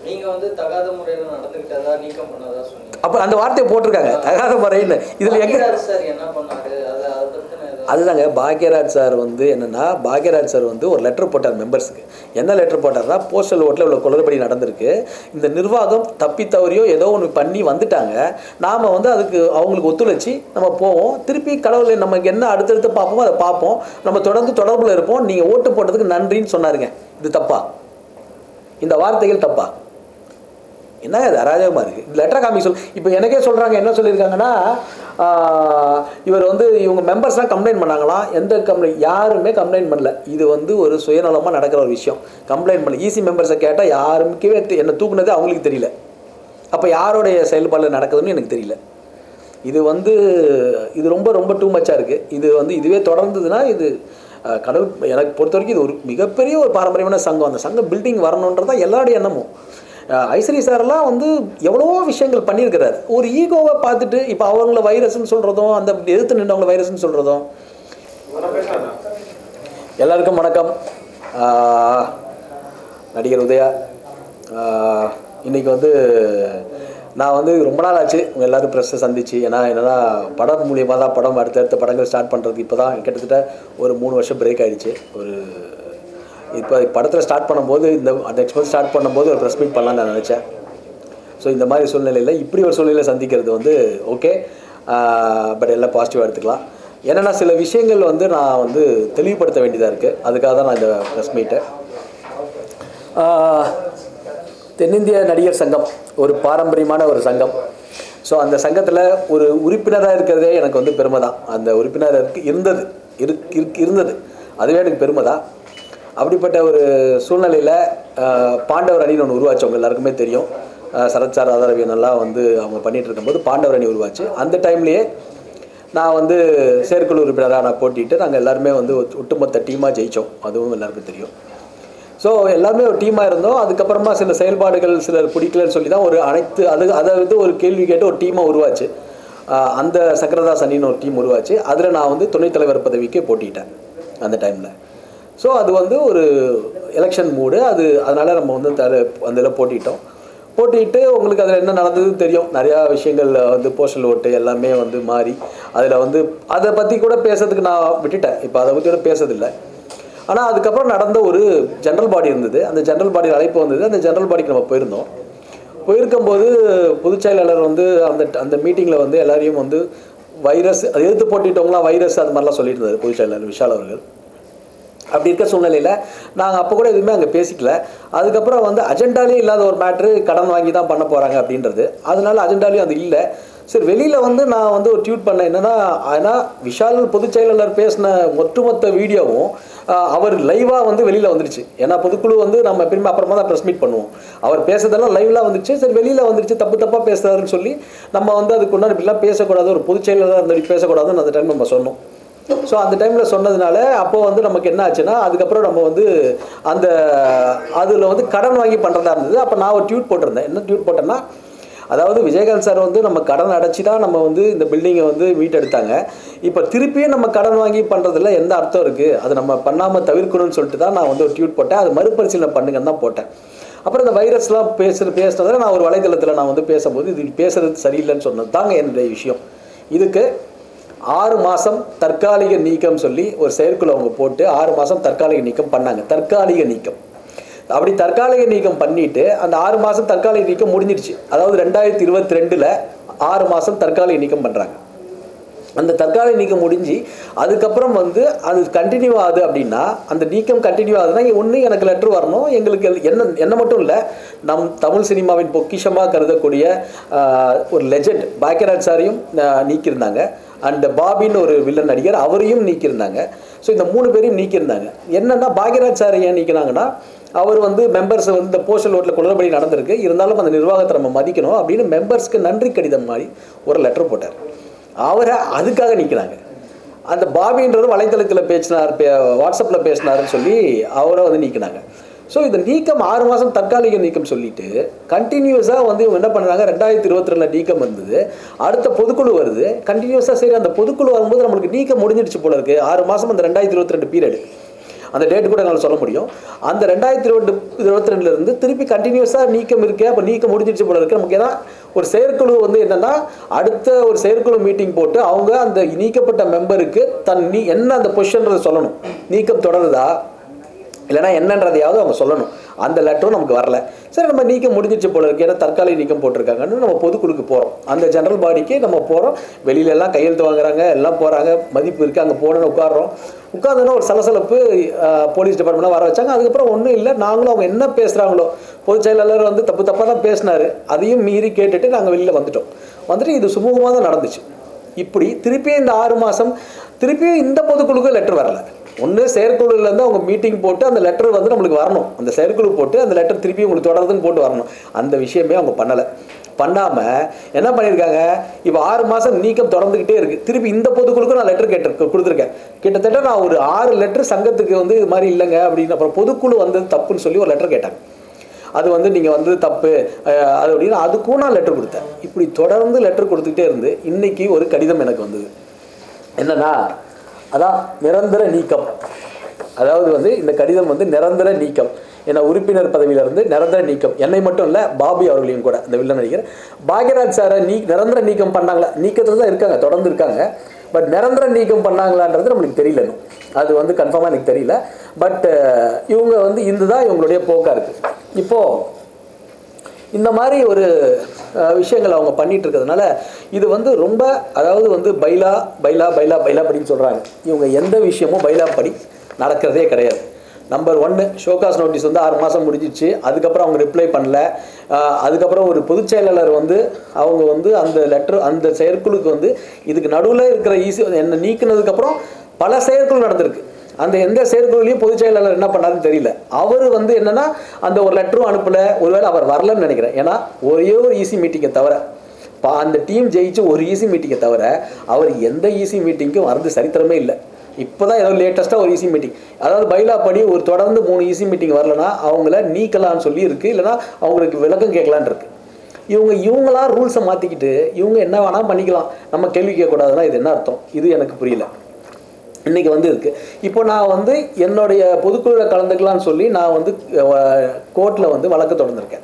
நீங்க வந்து தகாத முறையில் நடந்துக்கிட்டதா நீக்கம் பண்ணதா சொன்னீங்க. அப்போ அந்த வார்த்தையை போட்டிருக்காங்க தகாத முறைன்னு. இதில் எங்கே சார் என்ன பண்ணாரு அதுதாங்க பாக்யராஜ் சார் வந்து என்னென்னா, பாக்யராஜ் சார் வந்து ஒரு லெட்டர் போட்டார் மெம்பர்ஸுக்கு. என்ன லெட்டர் போட்டார்னா, போஸ்டல் ஓட்டில் இவ்வளோ குளறுபடி நடந்திருக்கு, இந்த நிர்வாகம் தப்பி தவறியோ ஏதோ ஒன்று பண்ணி வந்துட்டாங்க, நாம் வந்து அதுக்கு அவங்களுக்கு ஒத்துழைச்சி நம்ம போவோம், திருப்பி கடவுள் நமக்கு என்ன அடுத்தடுத்து பார்ப்போமோ அதை பார்ப்போம், நம்ம தொடர்ந்து தொடர்பில் இருப்போம், நீங்கள் ஓட்டு போட்டதுக்கு நன்றின்னு சொன்னாருங்க. இது தப்பா? இந்த வார்த்தைகள் தப்பா? என்ன அது அராஜகமாக இருக்குது. இந்த லெட்டர் காமி இப்போ எனக்கே சொல்கிறாங்க, என்ன சொல்லியிருக்காங்கன்னா, இவர் வந்து இவங்க மெம்பர்ஸ்லாம் கம்ப்ளைண்ட் பண்ணாங்களாம். எந்த கம்ப்ளைண்ட்? யாருமே கம்ப்ளைண்ட் பண்ணல. இது வந்து ஒரு சுயநலமாக நடக்கிற ஒரு விஷயம். கம்ப்ளைண்ட் பண்ணல. ஈசி மெம்பர்ஸை கேட்டால் யாருமே என்னை தூக்குனது அவங்களுக்கு தெரியல. அப்போ யாரோடைய செயல்பாடு நடக்குதுன்னு எனக்கு தெரியல. இது வந்து இது ரொம்ப ரொம்ப டூ மச்சாக இருக்குது. இது வந்து இதுவே தொடர்ந்ததுன்னா இது கடவுள் எனக்கு பொறுத்த வரைக்கும் இது ஒரு மிகப்பெரிய ஒரு பாரம்பரியமான சங்கம். அந்த சங்கம் பில்டிங் வரணுன்றதான் எல்லாருடைய எண்ணமும். ஐஸ்வரி சாரெல்லாம் வந்து எவ்வளோ விஷயங்கள் பண்ணியிருக்கிறார். ஒரு ஈகோவை பார்த்துட்டு இப்போ அவங்கள வைரஸ்ன்னு சொல்கிறதும், அந்த எதிர்த்து நின்றவங்கள வைரஸ்ன்னு சொல்கிறதும். எல்லாருக்கும் வணக்கம். நடிகர் உதயா. இன்றைக்கி வந்து நான் வந்து ரொம்ப நாள் ஆச்சு உங்கள் எல்லோரும் ப்ரெஸ்ஸை சந்திச்சு. என்னென்னா படம் மூலியமாக தான் படம் அடுத்தடுத்த படங்கள் ஸ்டார்ட் பண்ணுறதுக்கு இப்போ தான் கிட்டத்தட்ட ஒரு 3 வருஷம் பிரேக் ஆகிடுச்சு. ஒரு இப்போ படத்தில் ஸ்டார்ட் பண்ணும்போது அந்த எக்ஸ்போஸ் ஸ்டார்ட் பண்ணும்போது ஒரு ப்ரெஸ் மீட் பண்ணலான்னு நான் நினச்சேன். ஸோ இந்த மாதிரி சூழ்நிலையில் இப்படி ஒரு சூழ்நிலையில் சந்திக்கிறது வந்து ஓகே, பட் எல்லாம் பாசிட்டிவாக எடுத்துக்கலாம். ஏன்னா சில விஷயங்கள் வந்து நான் வந்து தெளிவுபடுத்த வேண்டியதாக இருக்குது. அதுக்காக தான் நான் இந்த ப்ரெஸ் மீட்டை. தென்னிந்திய நடிகர் சங்கம் ஒரு பாரம்பரியமான ஒரு சங்கம். ஸோ அந்த சங்கத்தில் ஒரு உறுப்பினராக இருக்கிறதே எனக்கு வந்து பெருமை தான். அந்த உறுப்பினர் இருந்தது அதுவே எனக்கு பெருமை தான். அப்படிப்பட்ட ஒரு சூழ்நிலையில் பாண்டவர் அணின்னு ஒன்று உருவாச்சவங்க எல்லாருக்குமே தெரியும். சரத் சார், ராதாரவியன் எல்லாம் வந்து அவங்க பண்ணிகிட்டு இருக்கும்போது பாண்டவர் அணி உருவாச்சு. அந்த டைம்லேயே நான் வந்து செயற்குழு உறுப்பினராக நான் போட்டிட்டு நாங்கள் எல்லாருமே வந்து ஒட்டுமொத்த டீமாக ஜெயித்தோம். அதுவும் எல்லாருக்கும் தெரியும். ஸோ எல்லாருமே ஒரு டீமாக இருந்தோம். அதுக்கப்புறமா சில செயல்பாடுகள் சிலர் பிடிக்கலன்னு சொல்லி தான் ஒரு அதை வந்து ஒரு கேள்வி கேட்டு ஒரு டீமாக உருவாச்சு. அந்த சக்கரதாஸ் அணின்னு ஒரு டீம் உருவாச்சு. அதில் நான் வந்து துணைத் தலைவர் பதவிக்கு போட்டிட்டேன் அந்த டைமில். ஸோ அது வந்து ஒரு எலெக்ஷன் மூடு. அதனால் நம்ம வந்து அந்த இதில் போட்டிட்டு உங்களுக்கு அதில் என்ன நடந்ததுன்னு தெரியும். நிறையா விஷயங்கள் வந்து போஸ்டல் ஓட்டு எல்லாமே வந்து மாறி அதில் வந்து அதை பற்றி கூட பேசுறதுக்கு நான் விட்டுட்டேன். இப்போ அதை பற்றி கூட பேசுறதில்லை. ஆனால் அதுக்கப்புறம் நடந்த ஒரு ஜென்ரல் பாடி இருந்தது. அந்த ஜென்ரல் பாடியில் அழைப்பு வந்தது. அந்த ஜென்ரல் பாடிக்கு நம்ம போயிருக்கும்போது பொதுச் செயலாளர் வந்து அந்த மீட்டிங்கில் வந்து எல்லாரையும் வந்து வைரஸ் அதை எதிர்த்து போட்டிட்டவங்களாம் வைரஸ் அது மாதிரிலாம் சொல்லிட்டு இருந்தார் பொதுச் செயலாளர் விஷால் அவர்கள். அப்படி இருக்க சூழ்நிலையில் நாங்கள் அப்போ கூட எதுவுமே அங்கே பேசிக்கல. அதுக்கப்புறம் வந்து அஜெண்டாலே இல்லாத ஒரு மேட்ரு கடன் வாங்கி தான் பண்ண போகிறாங்க அப்படின்றது. அதனால அஜெண்டாலேயும் அது இல்லை. சரி, வெளியில் வந்து நான் வந்து ஒரு ட்வீட் பண்ணேன். என்னென்னா, ஆனால் விஷால் பொதுச் செயலாளர் பேசின ஒட்டுமொத்த வீடியோவும் அவர் லைவாக வந்து வெளியில் வந்துருச்சு. ஏன்னா பொதுக்குழு வந்து நம்ம எப்பயுமே அப்புறமா தான் ப்ரெஸ் மீட் பண்ணுவோம். அவர் பேசுறதெல்லாம் லைவ்லாம் வந்துருச்சு. சரி, வெளியில் வந்துருச்சு, தப்பாக பேசுறாருன்னு சொல்லி நம்ம வந்து அதுக்கு முன்னாடி இப்படிலாம் பேசக்கூடாது, ஒரு பொதுச் செயலாளர் இருந்தபடி பேசக்கூடாதுன்னு அந்த டைம் நம்ம சொன்னோம். ஸோ அந்த டைமில் சொன்னதுனால அப்போது வந்து நமக்கு என்ன ஆச்சுன்னா, அதுக்கப்புறம் நம்ம வந்து அதில் வந்து கடன் வாங்கி பண்ணுறதா இருந்தது. அப்போ நான் ஒரு ட்வீட் போட்டிருந்தேன். என்ன ட்வீட் போட்டேன்னா, அதாவது விஜயகாந்த் சார் வந்து நம்ம கடன் அடைச்சி தான் நம்ம வந்து இந்த பில்டிங்கை வந்து மீட்டெடுத்தாங்க. இப்போ திருப்பியும் நம்ம கடன் வாங்கி பண்ணுறதுல எந்த அர்த்தம் இருக்குது, அது நம்ம பண்ணாமல் தவிர்க்கணும்னு சொல்லிட்டு தான் நான் வந்து ஒரு ட்வீட் போட்டேன். அது மறுபரிசீலனை பண்ணுங்கன்னு தான் போட்டேன். அப்புறம் இந்த வைரஸ்லாம் பேசுனதில் நான் ஒரு வலைதளத்தில் நான் வந்து பேசும்போது இது பேசுகிறது சரியில்லைன்னு சொன்னது தாங்க என்னுடைய விஷயம். இதுக்கு 6 மாதம் தற்காலிக நீக்கம் சொல்லி ஒரு செயற்குழு அவங்க போட்டு 6 மாதம் தற்காலிக நீக்கம் பண்ணாங்க. தற்காலிக நீக்கம் அப்படி தற்காலிக நீக்கம் பண்ணிட்டு அந்த 6 மாதம் தற்காலிக நீக்கம் முடிஞ்சிடுச்சு. அதாவது 2022 6 மாதம் தற்காலிக நீக்கம் பண்ணுறாங்க. அந்த தற்காலிக நீக்கம் முடிஞ்சு அதுக்கப்புறம் வந்து அது கண்டினியூ ஆகுது அப்படின்னா, அந்த நீக்கம் கண்டினியூ ஆகுதுன்னா ஒன்று எனக்கு லெட்ரு வரணும். எங்களுக்கு என்ன மட்டும் இல்லை, நம் தமிழ் சினிமாவின் பொக்கிஷமாக கருதக்கூடிய ஒரு லெஜெண்ட் பாக்யராஜ் சாரையும் நீக்கியிருந்தாங்க. அண்ட் பாபின்னு ஒரு வில்லன் நடிகர் அவரையும் நீக்கியிருந்தாங்க. ஸோ இந்த 3 பேரையும் நீக்கியிருந்தாங்க. என்னென்னா, பாக்யராஜ் சாரை ஏன் நீக்கினாங்கன்னா, அவர் வந்து மெம்பர்ஸ் வந்து இந்த போஸ்டல் ஓட்டில் குளறுபடி நடந்திருக்கு, இருந்தாலும் அந்த நிர்வாகத்தை நம்ம மதிக்கணும் அப்படின்னு மெம்பர்ஸ்க்கு நன்றி கடிதம் மாதிரி ஒரு லெட்டர் போட்டார். அவரை அதுக்காக நிற்கிறாங்க. அந்த பாபின்றது வலைத்தளத்தில் பேசினார், வாட்ஸ்அப்பில் பேசினாருன்னு சொல்லி அவரை வந்து நீக்கினாங்க. ஸோ இந்த நீக்கம் 6 மாதம் தற்காலிக நீக்கம் சொல்லிட்டு கண்டினியூஸாக வந்து இவங்க என்ன பண்ணுறாங்க, 2022 நீக்கம் வந்தது, அடுத்த பொதுக்குழு வருது கண்டினியூஸாக. சரி, அந்த பொதுக்குழு வரும்போது நம்மளுக்கு நீக்கம் முடிஞ்சிடுச்சு போல இருக்குது. 6 மாதம் அந்த 2022 பீரியடு. அந்த டேட் கூட என்னால் சொல்ல முடியும். அந்த 2022 திருப்பி கண்டினியூஸாக நீக்கம் இருக்குது. அப்போ நீக்கம் முடிஞ்சிடுச்சு போல இருக்குது. நமக்கு ஏன்னா ஒரு செயற்குழு வந்து என்னென்னா அடுத்த ஒரு செயற்குழு மீட்டிங் போட்டு அவங்க அந்த நீக்கப்பட்ட மெம்பருக்கு என்ன அந்த பொசிஷன்றதை சொல்லணும். நீக்கம் தொடருதா இல்லைனா என்னன்றதையாவது அவங்க சொல்லணும். அந்த லெட்டரும் நமக்கு வரல. சரி, நம்ம நீக்கம் முடிஞ்சிச்சு போல இருக்கு, ஏன்னா தற்காலிக நீக்கம் போட்டிருக்காங்கன்னு நம்ம பொதுக்குழுக்கு போகிறோம். அந்த ஜெனரல் பாடிக்கு நம்ம போகிறோம். வெளியிலலாம் கையெழுத்து வாங்குறாங்க, எல்லாம் போகிறாங்க, மதிப்பு இருக்குது. அங்கே போனோன்னு உட்கார்ந்தோன்னா ஒரு சலசலப்பு. போலீஸ் டிபார்ட்மெண்ட்லாம் வர வச்சாங்க. அதுக்கப்புறம் ஒன்றும் இல்லை. நாங்களும் அவங்க என்ன பேசுகிறாங்களோ, பொதுச் செயலாளர் வந்து தப்பாக தான் பேசினார், அதையும் மீறி கேட்டுட்டு நாங்கள் வெளியில் வந்துட்டு இது சுமூகமாக தான் நடந்துச்சு. இப்படி திருப்பியும் இந்த 6 மாதம் திருப்பியும் இந்த பொதுக்குழுக்கு லெட்டர் வரல. ஒன்று செயற்குழுலேருந்து அவங்க மீட்டிங் போட்டு அந்த லெட்டர் வந்து நம்மளுக்கு வரணும். அந்த செயற்குழு போட்டு அந்த லெட்டர் திருப்பி உங்களுக்கு தொடர்ந்துன்னு போட்டு வரணும். அந்த விஷயமே அவங்க பண்ணாமல் என்ன பண்ணியிருக்காங்க, இப்போ 6 மாதம் நீக்கம் தொடர்ந்துக்கிட்டே இருக்குது. திருப்பி இந்த பொதுக்குழுக்கும் நான் லெட்டர் கொடுத்துருக்கேன். கிட்டத்தட்ட நான் ஒரு 6 லெட்டர் சங்கத்துக்கு வந்து இது மாதிரி இல்லைங்க அப்படின்னு, அப்புறம் பொதுக்குழு வந்தது தப்புன்னு சொல்லி ஒரு லெட்டர் கேட்டாங்க. அது வந்து நீங்கள் வந்து தப்பு அது அப்படின்னு அதுக்கும் நான் லெட்டர் கொடுத்தேன். இப்படி தொடர்ந்து லெட்டர் கொடுத்துக்கிட்டே இருந்து இன்னைக்கு ஒரு கடிதம் எனக்கு வந்தது. என்னன்னா அதான் நிரந்தர நீக்கம். அதாவது வந்து இந்த கடிதம் வந்து நிரந்தர நீக்கம், ஏன்னா உறுப்பினர் பதவியிலிருந்து நிரந்தர நீக்கம். என்னை மட்டும் இல்லை, பாபி அவர்களையும் கூட, இந்த வில்லன் நடிகர் பாக்யராஜ் சாரை நிரந்தர நீக்கம் பண்ணாங்களா? நீக்கத்தில் தான் இருக்காங்க, தொடர்ந்து இருக்காங்க. பட் நிரந்தர நீக்கம் பண்ணாங்களான்றது நம்மளுக்கு தெரியல. அது வந்து கன்ஃபார்மாக எனக்கு தெரியல. பட் இவங்க வந்து இதுதான் இவங்களுடைய போக்காக இருக்குது. இப்போது இந்த மாதிரி ஒரு விஷயங்கள் அவங்க பண்ணிட்டு இருக்கிறதுனால இது வந்து ரொம்ப, அதாவது வந்து பைலா அப்படின்னு சொல்கிறாங்க. இவங்க எந்த விஷயமும் பைலா படி நடக்கிறதே கிடையாது. நம்பர் 1, ஷோகாஸ் நோட்டீஸ் வந்து 6 மாதம் முடிஞ்சிச்சு. அதுக்கப்புறம் அவங்க ரிப்ளை பண்ணல. அதுக்கப்புறம் ஒரு பொதுச் செயலாளர் வந்து அவங்க வந்து அந்த லெட்டர் அந்த செயற்குழுக்கு வந்து இதுக்கு நடுவில் இருக்கிற என்ன நீக்கினதுக்கப்புறம் பல செயற்குழு நடந்திருக்கு. அந்த எந்த செயற்குழுலையும் பொதுச் செயலாளர் என்ன பண்ணாருன்னு தெரியல. அவர் வந்து என்னன்னா அந்த ஒரு லெட்டரும் அனுப்பலை. ஒருவேளை அவர் வரலன்னு நினைக்கிறேன். ஏன்னா ஒரே ஒரு ஈசி மீட்டிங்கை தவிர, அந்த டீம் ஜெயிச்சு ஒரு ஈசி மீட்டிங்கை தவிர அவர் எந்த ஈசி மீட்டிங்கும் வரது சரித்திரமே இல்லை. இப்போ தான் ஏதோ லேட்டஸ்ட்டாக ஒரு ஈசி மீட்டிங், அதாவது பைலா படி ஒரு தொடர்ந்து 3 ஈசி மீட்டிங் வரலன்னா அவங்கள நீக்கலான்னு சொல்லி இருக்குது, இல்லைனா அவங்களுக்கு விளக்கம் கேட்கலான் இருக்குது. இவங்களாம் ரூல்ஸை மாற்றிக்கிட்டு இவங்க என்ன வேணால் பண்ணிக்கலாம், நம்ம கேள்வி கேட்கக்கூடாதுன்னா இது என்ன அர்த்தம்? இது எனக்கு புரியல. இன்றைக்கி வந்து இருக்குது. இப்போ நான் வந்து என்னுடைய பொதுக்குழுவில் கலந்துக்கலான்னு சொல்லி நான் வந்து கோர்ட்டில் வந்து வழக்கு தொடர்ந்துருக்கேன்.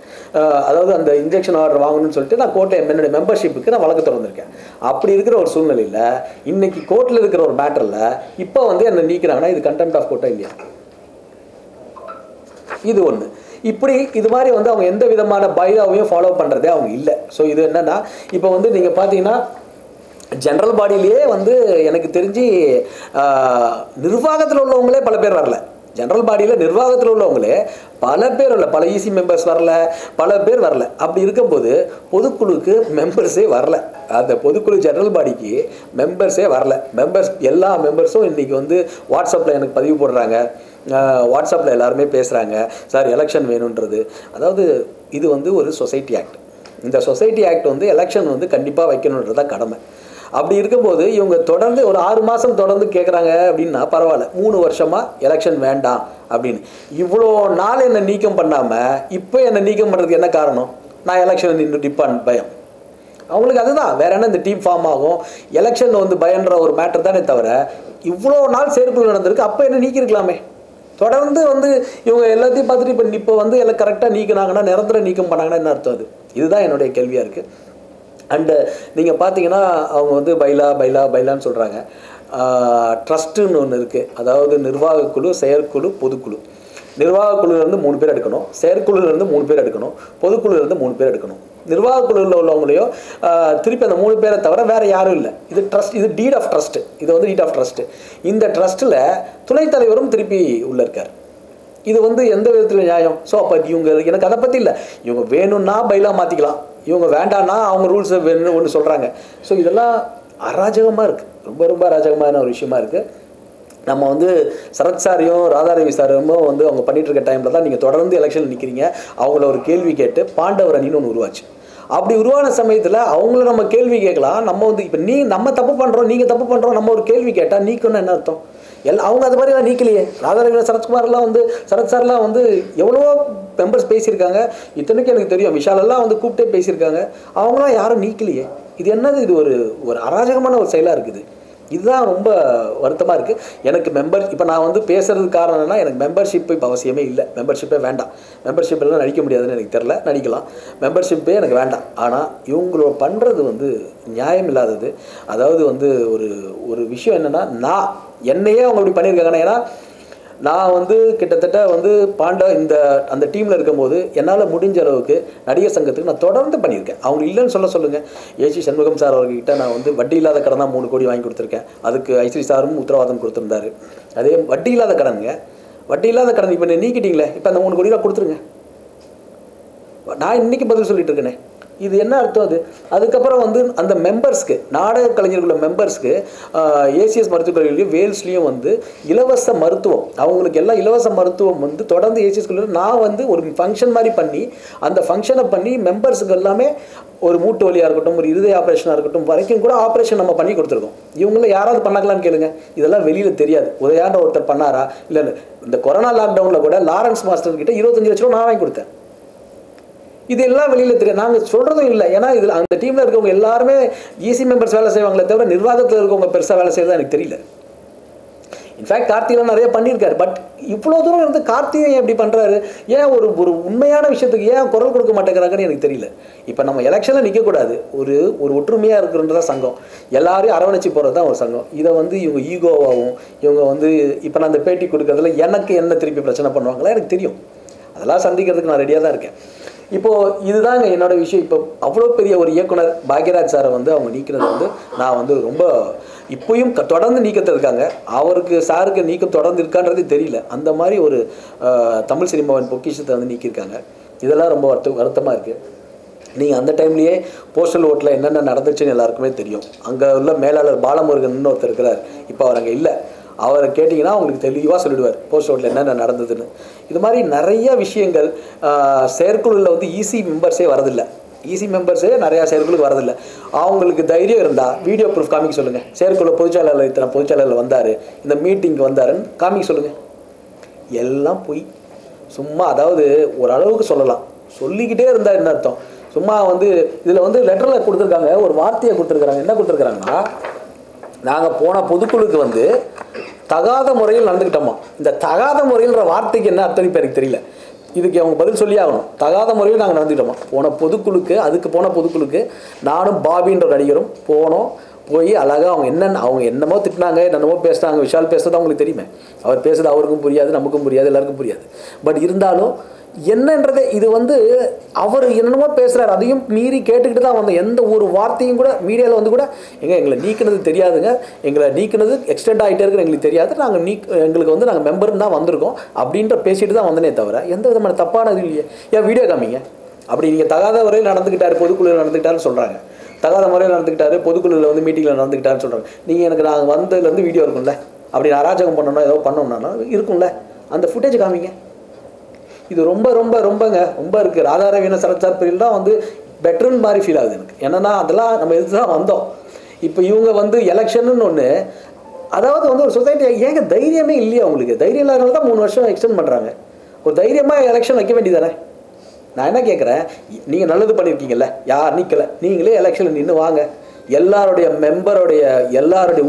அதாவது அந்த இன்ஜெக்ஷன் ஆர்டர் வாங்கணும்னு சொல்லிட்டு நான் கோர்ட்டில் என்னுடைய மெம்பர்ஷிப்புக்கு நான் வழக்கு தொடர்ந்துருக்கேன். அப்படி இருக்கிற ஒரு சூழ்நிலையில் இன்றைக்கி கோர்ட்டில் இருக்கிற ஒரு மேட்டரில் இப்போ வந்து என்னை நீக்கிறாங்கன்னா இது கண்டெம்ட் ஆஃப் கோர்ட்டா இல்லையா? இது ஒன்று. இப்படி இது மாதிரி வந்து அவங்க எந்த விதமான பைலாவையும் ஃபாலோ பண்ணுறதே அவங்க இல்லை. ஸோ இது என்னென்னா, இப்போ வந்து நீங்கள் பார்த்தீங்கன்னா ஜென்ரல் பாடியிலேயே வந்து எனக்கு தெரிஞ்சு நிர்வாகத்தில் உள்ளவங்களே பல பேர் வரல. ஜென்ரல் பாடியில் நிர்வாகத்தில் உள்ளவங்களே பல பேர் வரல, பல ஈசி மெம்பர்ஸ் வரல, பல பேர் வரல. அப்படி இருக்கும்போது பொதுக்குழுக்கு மெம்பர்ஸே வரல. அந்த பொதுக்குழு ஜென்ரல் பாடிக்கு மெம்பர்ஸே வரல. எல்லா மெம்பர்ஸும் இன்றைக்கி வந்து வாட்ஸ்அப்பில் எனக்கு பதிவு போடுறாங்க. வாட்ஸ்அப்பில் எல்லாருமே பேசுகிறாங்க, சார் எலெக்ஷன் வேணுன்றது. அதாவது இது வந்து ஒரு சொசைட்டி ஆக்ட். இந்த சொசைட்டி ஆக்ட் வந்து எலெக்ஷன் வந்து கண்டிப்பாக வைக்கணுன்றது தான் கடமை. அப்படி இருக்கும்போது இவங்க தொடர்ந்து ஒரு 6 மாதம் தொடர்ந்து கேட்குறாங்க அப்படின்னா பரவாயில்ல, 3 வருஷமாக எலெக்ஷன் வேண்டாம் அப்படின்னு. இவ்வளோ நாள் என்னை நீக்கம் பண்ணாமல் இப்போ என்னை நீக்கம் பண்ணுறதுக்கு என்ன காரணம்? நான் எலெக்ஷன் நிற்பான் பயம். அவங்களுக்கு அதுதான், வேற என்ன இந்த டீம் ஃபார்ம் ஆகும், எலெக்ஷன் வந்து பயன்ற ஒரு மேட்டர் தானே தவிர இவ்வளோ நாள் செயற்குழு நடந்திருக்கு, அப்போ என்ன நீக்கிருக்கலாமே. தொடர்ந்து வந்து இவங்க எல்லாத்தையும் பார்த்துட்டு இப்போ வந்து எல்லாம் கரெக்டாக நீக்கினாங்கன்னா, நிரந்தர நீக்கம் பண்ணாங்கன்னா என்ன அர்த்தம்? அது இதுதான் என்னுடைய கேள்வியாக இருக்குது. அண்டு நீங்கள் பார்த்தீங்கன்னா அவங்க வந்து பைலான்னு சொல்கிறாங்க. ட்ரஸ்ட்டுன்னு ஒன்று இருக்குது. அதாவது நிர்வாகக்குழு, செயற்குழு, பொதுக்குழு. நிர்வாகக்குழுலேருந்து 3 பேர் எடுக்கணும், செயற்குழுலேருந்து 3 பேர் எடுக்கணும், பொதுக்குழுலேருந்து 3 பேர் எடுக்கணும். நிர்வாகக்குழுவில் உள்ளவங்களையும் திருப்பி அந்த 3 பேரை தவிர வேறு யாரும் இல்லை. இது ட்ரஸ்ட், இது டீட் ஆஃப் ட்ரஸ்ட்டு. இது வந்து டீட் ஆஃப் ட்ரஸ்ட்டு. இந்த ட்ரஸ்ட்டில் துணைத் தலைவரும் திருப்பி உள்ளே இருக்கார். இது வந்து எந்த விதத்தில் நியாயம்? ஸோ அப்போ இவங்க எனக்கு அதை பற்றி இல்லை, இவங்க வேணும்னா பைலாக மாற்றிக்கலாம், இவங்க வேண்டான்னா அவங்க ரூல்ஸை வேணும்னு ஒன்று சொல்கிறாங்க. ஸோ இதெல்லாம் அராஜகமாக இருக்குது, ரொம்ப அராஜகமான ஒரு விஷயமா இருக்குது. நம்ம வந்து சரத் சாரையும் ராதாரவி சாரும் வந்து அவங்க பண்ணிட்டு இருக்க டைமில் தான் நீங்கள் தொடர்ந்து எலெக்ஷன் நிற்கிறீங்க. அவங்கள ஒரு கேள்வி கேட்டு பாண்டவர் அணின்னு ஒன்று உருவாச்சு. அப்படி உருவான சமயத்தில் அவங்கள நம்ம கேள்வி கேட்கலாம். நம்ம வந்து இப்போ நம்ம தப்பு பண்ணுறோம், நீங்கள் தப்பு பண்ணுறோம், நம்ம ஒரு கேள்வி கேட்டால் நீக்கணும்னு என்ன அர்த்தம்? அவங்க அது மாதிரிலாம் நீக்கலையே. ராதாரவி சரத்குமார்லாம் வந்து சரத் சார்லாம் வந்து எவ்வளவோ மெம்பர்ஸ் பேசியிருக்காங்க. இத்தனைக்கும் எனக்கு தெரியும், விஷாலெல்லாம் வந்து கூப்பிட்டே பேசியிருக்காங்க. அவங்களாம் யாரும் நீக்கலையே. இது என்னது? இது ஒரு அராஜகமான ஒரு செயலாக இருக்குது. இதுதான் ரொம்ப வருத்தமாக இருக்குது எனக்கு. இப்போ நான் வந்து பேசுகிறதுக்கு காரணம் என்னன்னா, எனக்கு மெம்பர்ஷிப் இப்போ அவசியமே இல்லை, மெம்பர்ஷிப்பே வேண்டாம். மெம்பர்ஷிப் எல்லாம் நடிக்க முடியாதுன்னு எனக்கு தெரில, நடிக்கலாம், மெம்பர்ஷிப்பே எனக்கு வேண்டாம். ஆனால் இவங்களோட பண்ணுறது வந்து நியாயம் இல்லாதது. அதாவது வந்து ஒரு விஷயம் என்னென்னா, என்னையே அவங்க இப்படி பண்ணியிருக்காங்கன்னா, ஏன்னா நான் வந்து கிட்டத்தட்ட வந்து அந்த டீமில் இருக்கும்போது என்னால் முடிஞ்ச அளவுக்கு நடிகர் சங்கத்துக்கு நான் தொடர்ந்து பண்ணியிருக்கேன். அவங்க இல்லைன்னு சொல்லுங்கள். ஏசி சண்முகம் சார் அவர்கிட்ட நான் வந்து வட்டி இல்லாத கடன் தான் 3 கோடி வாங்கி கொடுத்துருக்கேன். அதுக்கு ஐஸ்வரி சாரும் உத்தரவாதம் கொடுத்துருந்தாரு. அதே வட்டி இல்லாத கடனுங்க, வட்டி இல்லாத கடன் இப்போ நீக்கிட்டீங்களே, இப்போ அந்த 3 கோடி கொடுத்துருங்க. நான் இன்றைக்கி பதில் சொல்லிட்டு இருக்கேனே, இது என்ன அர்த்தம்? அதுக்கப்புறம் வந்து அந்த மெம்பர்ஸ்க்கு, நாடக கலைஞர்களோட மெம்பர்ஸ்க்கு ஏசிஎஸ் மருத்துவக் கல்லூரியிலையும் வேல்ஸ்லேயும் வந்து இலவச மருத்துவம், அவங்களுக்கு எல்லாம் இலவச மருத்துவம் வந்து தொடர்ந்து ஏசிஎஸ் கல்லூரியில் நான் வந்து ஒரு ஃபங்க்ஷன் மாதிரி பண்ணி, அந்த ஃபங்க்ஷனை பண்ணி மெம்பர்ஸுக்கு எல்லாமே ஒரு மூட்டு வலியாக இருக்கட்டும், ஒரு இருதய ஆப்ரேஷனாக இருக்கட்டும் வரைக்கும் கூட ஆப்ரேஷன் நம்ம பண்ணி கொடுத்துருக்கோம். இவங்கள யாராவது பண்ணாங்களான்னு கேளுங்க, இதெல்லாம் வெளியில் தெரியாது. உதயாண்ட ஒருத்தர் பண்ணாரா? இல்லை, இந்த கொரோனா லாக்டவுனில் கூட லாரன்ஸ் மாஸ்டர் கிட்ட 25 லட்ச ரூபா நான் வாங்கி கொடுத்தேன். இதெல்லாம் வெளியில் தெரியும், நாங்கள் சொல்கிறதும் இல்லை. ஏன்னா இதில் அந்த டீமில் இருக்கவங்க எல்லாருமே ஈசி மெம்பர்ஸ் வேலை செய்வாங்களே தவிர நிர்வாகத்தில் இருக்கவங்க பெருசாக வேலை செய்யறதா எனக்கு தெரியல. இன்ஃபேக்ட் கார்த்திகெலாம் நிறைய பண்ணியிருக்காரு. பட் இவ்வளோ தூரம் இருந்து கார்த்திகை எப்படி பண்ணுறாரு? ஏன் ஒரு உண்மையான விஷயத்துக்கு ஏன் குரல் கொடுக்க மாட்டேங்கிறாங்கன்னு எனக்கு தெரியல. இப்போ நம்ம எலெக்ஷனில் நிற்கக்கூடாது, ஒரு ஒற்றுமையாக இருக்கிறது சங்கம், எல்லாரையும் அரவணைச்சி போகிறது தான் ஒரு சங்கம். இதை வந்து இவங்க ஈகோவாகவும் இவங்க வந்து இப்போ நான் அந்த பேட்டி கொடுக்கறதுல எனக்கு என்ன திருப்பி பிரச்சனை பண்ணுவாங்களா எனக்கு தெரியும். அதெல்லாம் சந்திக்கிறதுக்கு நான் ரெடியாக தான் இருக்கேன். இப்போது இதுதாங்க என்னோடய விஷயம். இப்போ அவ்வளோ பெரிய ஒரு இயக்குனர் பாக்யராஜ் சாரை வந்து அவங்க நீக்கிறது வந்து நான் வந்து ரொம்ப இப்போயும் தொடர்ந்து நீக்கத்தில் இருக்காங்க. சாருக்கு நீக்கம் தொடர்ந்து இருக்கான்றதே தெரியல. அந்த மாதிரி ஒரு தமிழ் சினிமாவின் பொக்கிஷத்தை வந்து நீக்கியிருக்காங்க. இதெல்லாம் ரொம்ப வருத்தமாக இருக்குது. நீங்கள் அந்த டைம்லேயே போஸ்டல் ஓட்டில் என்னென்ன நடந்துச்சுன்னு எல்லாருக்குமே தெரியும். அங்கே உள்ள மேலாளர் பாலமுருகன் ஒருத்தர் இருக்கிறார், இப்போ அவர் அங்கே இல்லை. அவரை கேட்டிங்கன்னா அவங்களுக்கு தெளிவாக சொல்லிடுவார் போஸ்ட் ஓட்டில் என்னென்ன நடந்ததுன்னு. இது மாதிரி நிறைய விஷயங்கள் செயற்குழுவில் வந்து ஈசி மெம்பர்ஸே வரதில்லை. ஈசி மெம்பர்ஸே நிறையா செயற்குழுக்கு வரதில்லை. அவங்களுக்கு தைரியம் இருந்தால் வீடியோ ப்ரூஃப் காமிக்க சொல்லுங்கள். செயற்குழு பொதுச்செயலாளர் இத்தனை பொதுச்செயலாளர் வந்தார், இந்த மீட்டிங்க்கு வந்தாருன்னு காமிக்க சொல்லுங்கள். எல்லாம் போய் சும்மா, அதாவது ஓரளவுக்கு சொல்லலாம், சொல்லிக்கிட்டே இருந்தால் என்ன அர்த்தம்? சும்மா வந்து இதில் வந்து லெட்டரில் கொடுத்துருக்காங்க, ஒரு வார்த்தையை கொடுத்துருக்குறாங்க. என்ன கொடுத்துருக்குறாங்கன்னா, நாங்கள் போன பொதுக்குழுக்கு வந்து தகாத முறையில் நடந்துக்கிட்டோமா. இந்த தகாத முறையில்ன்ற வார்த்தைக்கு என்ன அர்த்தம் இப்போ எனக்கு தெரியல. இதுக்கு அவங்க பதில் சொல்லி ஆகணும். தகாத முறையில் நாங்கள் நடந்துக்கிட்டோமா. போன பொதுக்குழுக்கு நானும் பாபின்ற நடிகரும் போய் அழகாக அவங்க என்னமோ திட்டினாங்க, என்னமோ பேசுனாங்க. விஷால் பேசுறது அவங்களுக்கு தெரியுமே, அவர் பேசுறது அவருக்கும் புரியாது, நமக்கும் புரியாது, எல்லாருக்கும் புரியாது. பட் இருந்தாலும் என்னன்றதே இது வந்து அவர் என்னென்னமோ பேசுகிறார், அதையும் மீறி கேட்டுக்கிட்டு தான் வந்தோம். எந்த ஒரு வார்த்தையும் கூட மீடியாவில் வந்து கூட எங்களை நீக்கினது தெரியாதுங்க, எங்களை நீக்கினது எக்ஸ்டெண்ட் ஆகிட்டே இருக்கிற எங்களுக்கு தெரியாது, எங்களுக்கு வந்து நாங்கள் மெம்பர்னு தான் வந்திருக்கோம் அப்படின்ற பேசிட்டு தான் வந்தனே தவிர எந்த விதமான தப்பானது இல்லையே. ஏன் வீடியோ காமிங்க. அப்படி நீங்கள் தகாத முறையில் நடந்துக்கிட்டார், பொதுக்குழுவில் நடந்துக்கிட்டாருன்னு சொல்கிறாங்க. தகாத முறையில் நடந்துக்கிட்டாரு, பொதுக்குழுவில் வந்து மீட்டிங்கில் நடந்துக்கிட்டாருன்னு சொல்கிறாங்க. நீங்கள் நாங்கள் வந்ததுலேருந்து வீடியோ இருக்கும்ல, அப்படி அராஜகம் பண்ணணும் ஏதோ பண்ணோம்னா இருக்கும்ல, அந்த ஃபுட்டேஜ் காமிங்க. இது ரொம்ப இருக்குது. ராதாரவீன சரத்சார் பிரியில் தான் வந்து பெட்டர்னு மாதிரி ஃபீல் ஆகுது எனக்கு. என்னென்னா அதெல்லாம் நம்ம எதுக்கு தான் வந்தோம். இப்போ இவங்க வந்து எலெக்ஷன்னு ஒன்று, அதாவது வந்து ஒரு சொசைட்டி ஏங்க தைரியமே இல்லையா உங்களுக்கு? தைரியம் இல்லாதனால தான் 3 வருஷம் எக்ஸ்டெண்ட் பண்ணுறாங்க. ஒரு தைரியமாக எலெக்ஷன் வைக்க வேண்டியதானே? நான் என்ன கேட்குறேன், நீங்கள் நல்லது பண்ணியிருக்கீங்கல்ல, யார் நிற்கலை, நீங்களே எலெக்ஷனில் நின்று வாங்க. எல்லாருடைய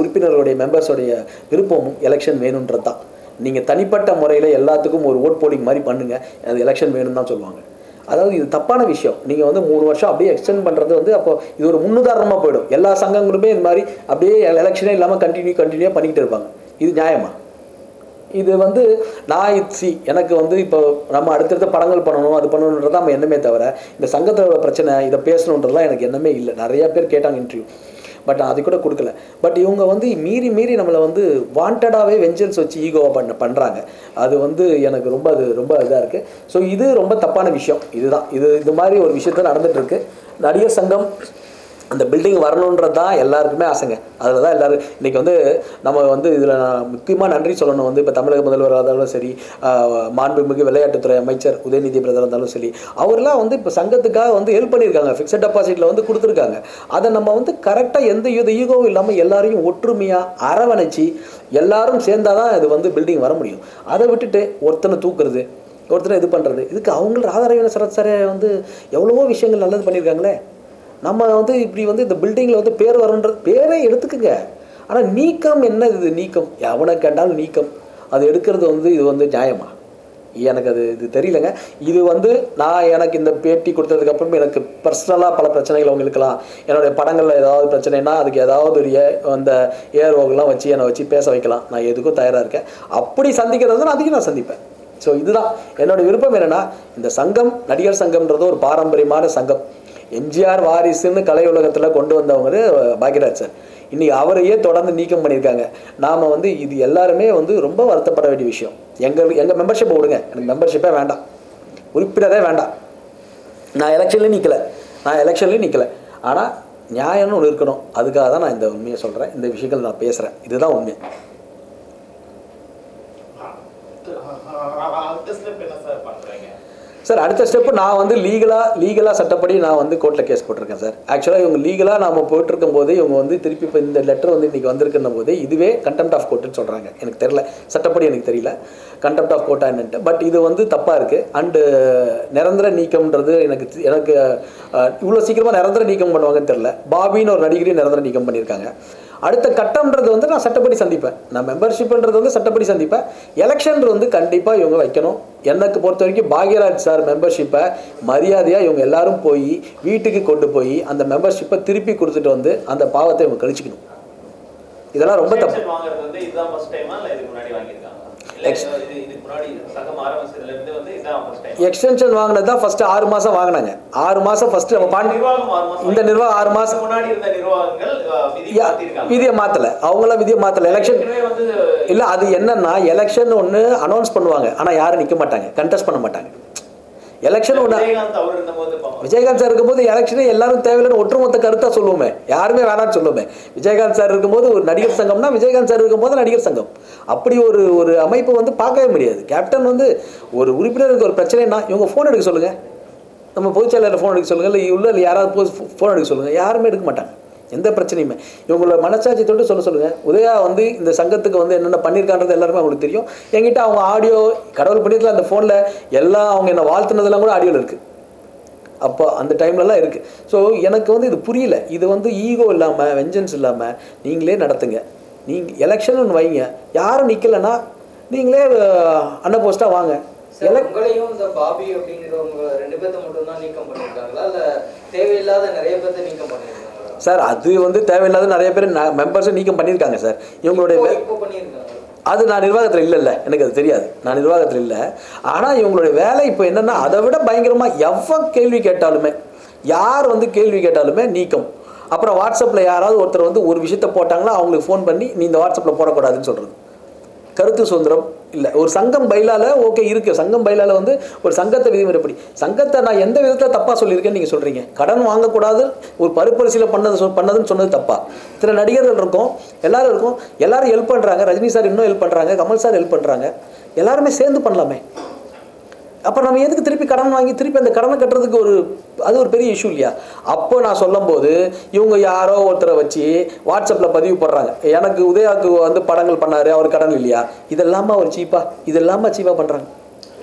உறுப்பினர்களுடைய மெம்பர்ஸோடைய விருப்பமும் எலெக்ஷன் வேணுன்றது தான். நீங்கள் தனிப்பட்ட முறையில் எல்லாத்துக்கும் ஒரு ஓட் போலிங் மாதிரி பண்ணுங்கள், அது எலெக்ஷன் வேணும்னு தான் சொல்லுவாங்க. அதாவது இது தப்பான விஷயம். நீங்கள் வந்து 3 வருஷம் அப்படியே எக்ஸ்டெண்ட் பண்ணுறது வந்து அப்போ இது ஒரு முன்னுதாரணமாக போயிடும். எல்லா சங்கங்களுமே இது மாதிரி அப்படியே எலெக்ஷனே இல்லாமல் கண்டினியூவாக பண்ணிக்கிட்டு இருப்பாங்க. இது நியாயமா? இது வந்து எனக்கு வந்து இப்போ நம்ம அடுத்தடுத்த படங்கள் பண்ணணும், அது பண்ணணுன்றது நம்ம எண்ணமே தவிர இந்த சங்கத்தோட பிரச்சனை இதை பேசணுன்றதுலாம் எனக்கு எண்ணமே இல்லை. நிறையா பேர் கேட்டாங்க இன்டர்வியூ, பட் அது கூட கொடுக்கல. பட் இவங்க வந்து மீறி நம்மளை வந்து வாண்டடாகவே வெஞ்சன்ஸ் வச்சு ஈகோவாக பண்ணுறாங்க. அது வந்து எனக்கு ரொம்ப இதாக இருக்குது. ஸோ இது ரொம்ப தப்பான விஷயம். இது மாதிரி ஒரு விஷயத்தில் நடந்துகிட்ருக்கு. நடிகர் சங்கம் அந்த பில்டிங் வரணுன்றது தான் எல்லாருக்குமே ஆசைங்க. அதில் தான் எல்லோரும் இன்றைக்கி வந்து நம்ம வந்து இதில் நான் முக்கியமாக நன்றி சொல்லணும். வந்து இப்போ தமிழக முதல்வராக இருந்தாலும் சரி, மாண்புமிகு விளையாட்டுத்துறை அமைச்சர் உதயநிதி பிரதமர் இருந்தாலும் சரி, அவர்லாம் வந்து இப்போ சங்கத்துக்காக வந்து ஹெல்ப் பண்ணியிருக்காங்க. ஃபிக்ஸட் டெபாசிட்டில் வந்து கொடுத்துருக்காங்க. அதை நம்ம வந்து கரெக்டாக எந்த ஈகோவும் இல்லாமல் எல்லாரையும் ஒற்றுமையாக அரவணைச்சி எல்லாரும் சேர்ந்தால் தான் இது வந்து பில்டிங் வர முடியும். அதை விட்டுட்டு ஒருத்தனை தூக்குறது, ஒருத்தனை இது பண்ணுறது, இதுக்கு அவங்க ராதாரவீன சரத் சாரே வந்து எவ்வளவோ விஷயங்கள் நல்லது பண்ணியிருக்காங்களே. நம்ம வந்து இப்படி வந்து இந்த பில்டிங்கில் வந்து பேர் வரணுன்றது, பேரே எடுத்துக்குங்க. ஆனால் நீக்கம் என்ன இது நீக்கம் எவனை கேட்டாலும் நீக்கம் அது எடுக்கிறது வந்து இது வந்து நியாயமா? எனக்கு அது இது தெரியலங்க. இது வந்து நான் எனக்கு இந்த பேட்டி கொடுத்ததுக்கப்புறம் எனக்கு பர்சனலாக பல பிரச்சனைகள் அவங்க இருக்கலாம். என்னுடைய படங்களில் ஏதாவது பிரச்சனைனா அதுக்கு ஏதாவது ஒரு அந்த ஏர்வோகெல்லாம் வச்சு என்னை வச்சு பேச வைக்கலாம். நான் எதுக்கும் தயாராக இருக்கேன். அப்படி சந்திக்கிறது நான் அதையும் நான் சந்திப்பேன். ஸோ இதுதான் என்னோடய விருப்பம். என்னென்னா இந்த சங்கம், நடிகர் சங்கம்ன்றது ஒரு பாரம்பரியமான சங்கம். எம்ஜிஆர் வாரிசுன்னு கலை உலகத்தில் கொண்டு வந்தவங்க பாக்யராஜ் சார். இன்றைக்கி அவரையே தொடர்ந்து நீக்கம் பண்ணியிருக்காங்க. நாம் வந்து இது எல்லாருமே வந்து ரொம்ப வருத்தப்பட வேண்டிய விஷயம். எங்கள் மெம்பர்ஷிப்பை விடுங்க, எனக்கு மெம்பர்ஷிப்பே வேண்டாம், உறுப்பினரே வேண்டாம். நான் எலெக்ஷன்லேயும் நிற்கலை. ஆனால் நியாயம்னு ஒன்று இருக்கணும். அதுக்காக தான் நான் இந்த உண்மையை சொல்கிறேன். இந்த விஷயங்கள் நான் பேசுகிறேன். இதுதான் உண்மை. சார் அடுத்த ஸ்டெப்பு நான் வந்து லீகலாக சட்டப்படி நான் வந்து கோர்ட்டில் கேஸ் போட்டிருக்கேன் சார். ஆக்சுவலாக இவங்க லீகலாக நாம் போயிட்டுருக்கும் போது இவங்க வந்து திருப்பி இப்போ இந்த லெட்டர் வந்து இன்றைக்கி வந்திருக்குன்ன போது இதுவே கண்டெம்ட் ஆஃப் கோர்ட்டுன்னு சொல்கிறாங்க. எனக்கு தெரியல, சட்டப்படி எனக்கு தெரியல கண்டெம்ட் ஆஃப் கோர்ட்டா என்னன்ட்டு. பட் இது வந்து தப்பாக இருக்குது. அண்டு நிரந்தர நீக்கம்ன்றது எனக்கு இவ்வளோ சீக்கிரமாக நிரந்தர நீக்கம் பண்ணுவாங்கன்னு தெரில. பாபின்னு ஒரு நடிகரையும் நிரந்தர நீக்கம் பண்ணியிருக்காங்க. அடுத்த கட்டம்ன்றது வந்து நான் சட்டப்படி சந்திப்பேன். நான் மெம்பர்ஷிப்ன்றது வந்து சட்டப்படி சந்திப்பேன். எலெக்ஷன் வந்து கண்டிப்பாக இவங்க வைக்கணும். எனக்கு பொறுத்த வரைக்கும் பாக்யராஜ் சார் மெம்பர்ஷிப்பை மரியாதையாக இவங்க எல்லாரும் போய் வீட்டுக்கு கொண்டு போய் அந்த மெம்பர்ஷிப்பை திருப்பி கொடுத்துட்டு வந்து அந்த பாவத்தை இவங்க கழிச்சிக்கணும். இதெல்லாம் ரொம்ப தப்பு. எக்ஸ்டென்ஷன் வாங்கினது தான் ஃபர்ஸ்ட் 6 மாதம் வாங்கினாங்க. 6 மாதம் ஃபர்ஸ்ட் இந்த நிர்வாகம் 6 மாதம் விதியை மாற்றலை. அவங்களாம் விதியை மாற்றலை. எலெக்ஷன் இல்லை, அது என்னன்னா எலெக்ஷன் ஒன்று அனௌன்ஸ் பண்ணுவாங்க. ஆனால் யாரும் நிற்க மாட்டாங்க, கண்டெஸ்ட் பண்ண மாட்டாங்க. எலெக்ஷன் ஒன்று விஜயகாந்த் சார் இருக்கும்போது எலெக்ஷனே எல்லாரும் தேவையில்லைன்னு ஒட்டுமொத்த கருத்தாக சொல்லுவோமே, யாருமே வேணான்னு சொல்லுவோமே. விஜயகாந்த் சார் இருக்கும்போது ஒரு நடிகர் சங்கம்னா விஜயகாந்த் சார் இருக்கும்போது நடிகர் சங்கம். அப்படி ஒரு அமைப்பு வந்து பார்க்கவே முடியாது. கேப்டன் வந்து ஒரு உறுப்பினருக்கு ஒரு பிரச்சனைனா இவங்க ஃபோன் எடுக்க சொல்லுங்கள், நம்ம பொதுச்செயலாளர் ஃபோன் எடுக்க சொல்லுங்கள், இல்லை உள்ள யாராவது ஃபோன் எடுக்க சொல்லுங்கள். யாருமே எடுக்க மாட்டாங்க எந்த பிரச்சனையுமே. இவங்களோட மனசாட்சி தொட்டு சொல்லுங்கள். உதயா வந்து இந்த சங்கத்துக்கு வந்து என்னென்ன பண்ணியிருக்கான்றது எல்லாருமே அவங்களுக்கு தெரியும். என்கிட்ட அவங்க ஆடியோ கடவுள் பண்ணியதில் அந்த ஃபோனில் எல்லாம் அவங்க என்ன வாழ்த்துனதெல்லாம் கூட ஆடியோவில் இருக்குது. அப்போ அந்த டைம்லலாம் இருக்குது. ஸோ எனக்கு வந்து இது புரியல. இது வந்து ஈகோ இல்லாமல் வெஞ்சன்ஸ் இல்லாமல் நீங்களே நடத்துங்க. நீங்கள் எலெக்ஷன் ஒன்று வைங்க. யாரும் நிற்கலைன்னா நீங்களே அண்ணன் போஸ்ட்டாக வாங்க. உங்களையும் இந்த பாபி அப்படிங்கிறவங்க 2 பேர்த்த மட்டும் தான் நீக்கம் பண்ணியிருக்காங்களா, இல்லை தேவையில்லாத நிறைய பேர்த்த நீக்கம் பண்ணியிருக்காங்க? சார் அது வந்து தேவையில்லாத நிறைய பேர் மெம்பர்ஸை நீக்கம் பண்ணியிருக்காங்க சார். இவங்களுடைய அது நான் நிர்வாகத்தில் இல்லைல்ல, எனக்கு அது தெரியாது. நான் நிர்வாகத்தில் இல்லை. ஆனால் இவங்களுடைய வேலை இப்போ என்னென்னா அதை விட பயங்கரமாக எவ்வளோ கேள்வி கேட்டாலுமே, யார் வந்து கேள்வி கேட்டாலுமே நீக்கம். அப்புறம் வாட்ஸ்அப்பில் யாராவது ஒருத்தர் வந்து ஒரு விஷயத்த போட்டாங்களா அவங்களுக்கு ஃபோன் பண்ணி நீ இந்த வாட்ஸ்அப்பில் போடக்கூடாதுன்னு சொல்கிறது. கருத்து சுதந்திரம் இல்லை. ஒரு சங்கம் பைலால ஓகே இருக்குது. சங்கம் பைலால வந்து ஒரு சங்கத்தை விதிமுறைப்படி சங்கத்தை நான் எந்த விதத்தில் தப்பாக சொல்லியிருக்கேன்னு நீங்கள் சொல்கிறீங்க. கடன் வாங்கக்கூடாது ஒரு பரிசீலனை பண்ணதுன்னு சொன்னது தப்பா? இத்தனை நடிகர்கள் இருக்கும், எல்லாரும் ஹெல்ப் பண்ணுறாங்க. ரஜினி சார் இன்னும் ஹெல்ப் பண்ணுறாங்க, கமல் சார் ஹெல்ப் பண்ணுறாங்க. எல்லாருமே சேர்ந்து பண்ணலாமே. அப்புறம் நம்ம எதுக்கு திருப்பி கடன் வாங்கி திருப்பி அந்த கடனை கட்டுறதுக்கு அது ஒரு பெரிய இஷ்யூ இல்லையா? அப்போ நான் சொல்லும் போது இவங்க யாரோ ஒருத்தரை வச்சு வாட்ஸ்அப்பில் பதிவு போடுறாங்க, எனக்கு உதயாவுக்கு வந்து படங்கள் பண்ணார், அவர் கடன் இல்லையா? இதெல்லாமல் அவர் சீப்பாக பண்ணுறாங்க.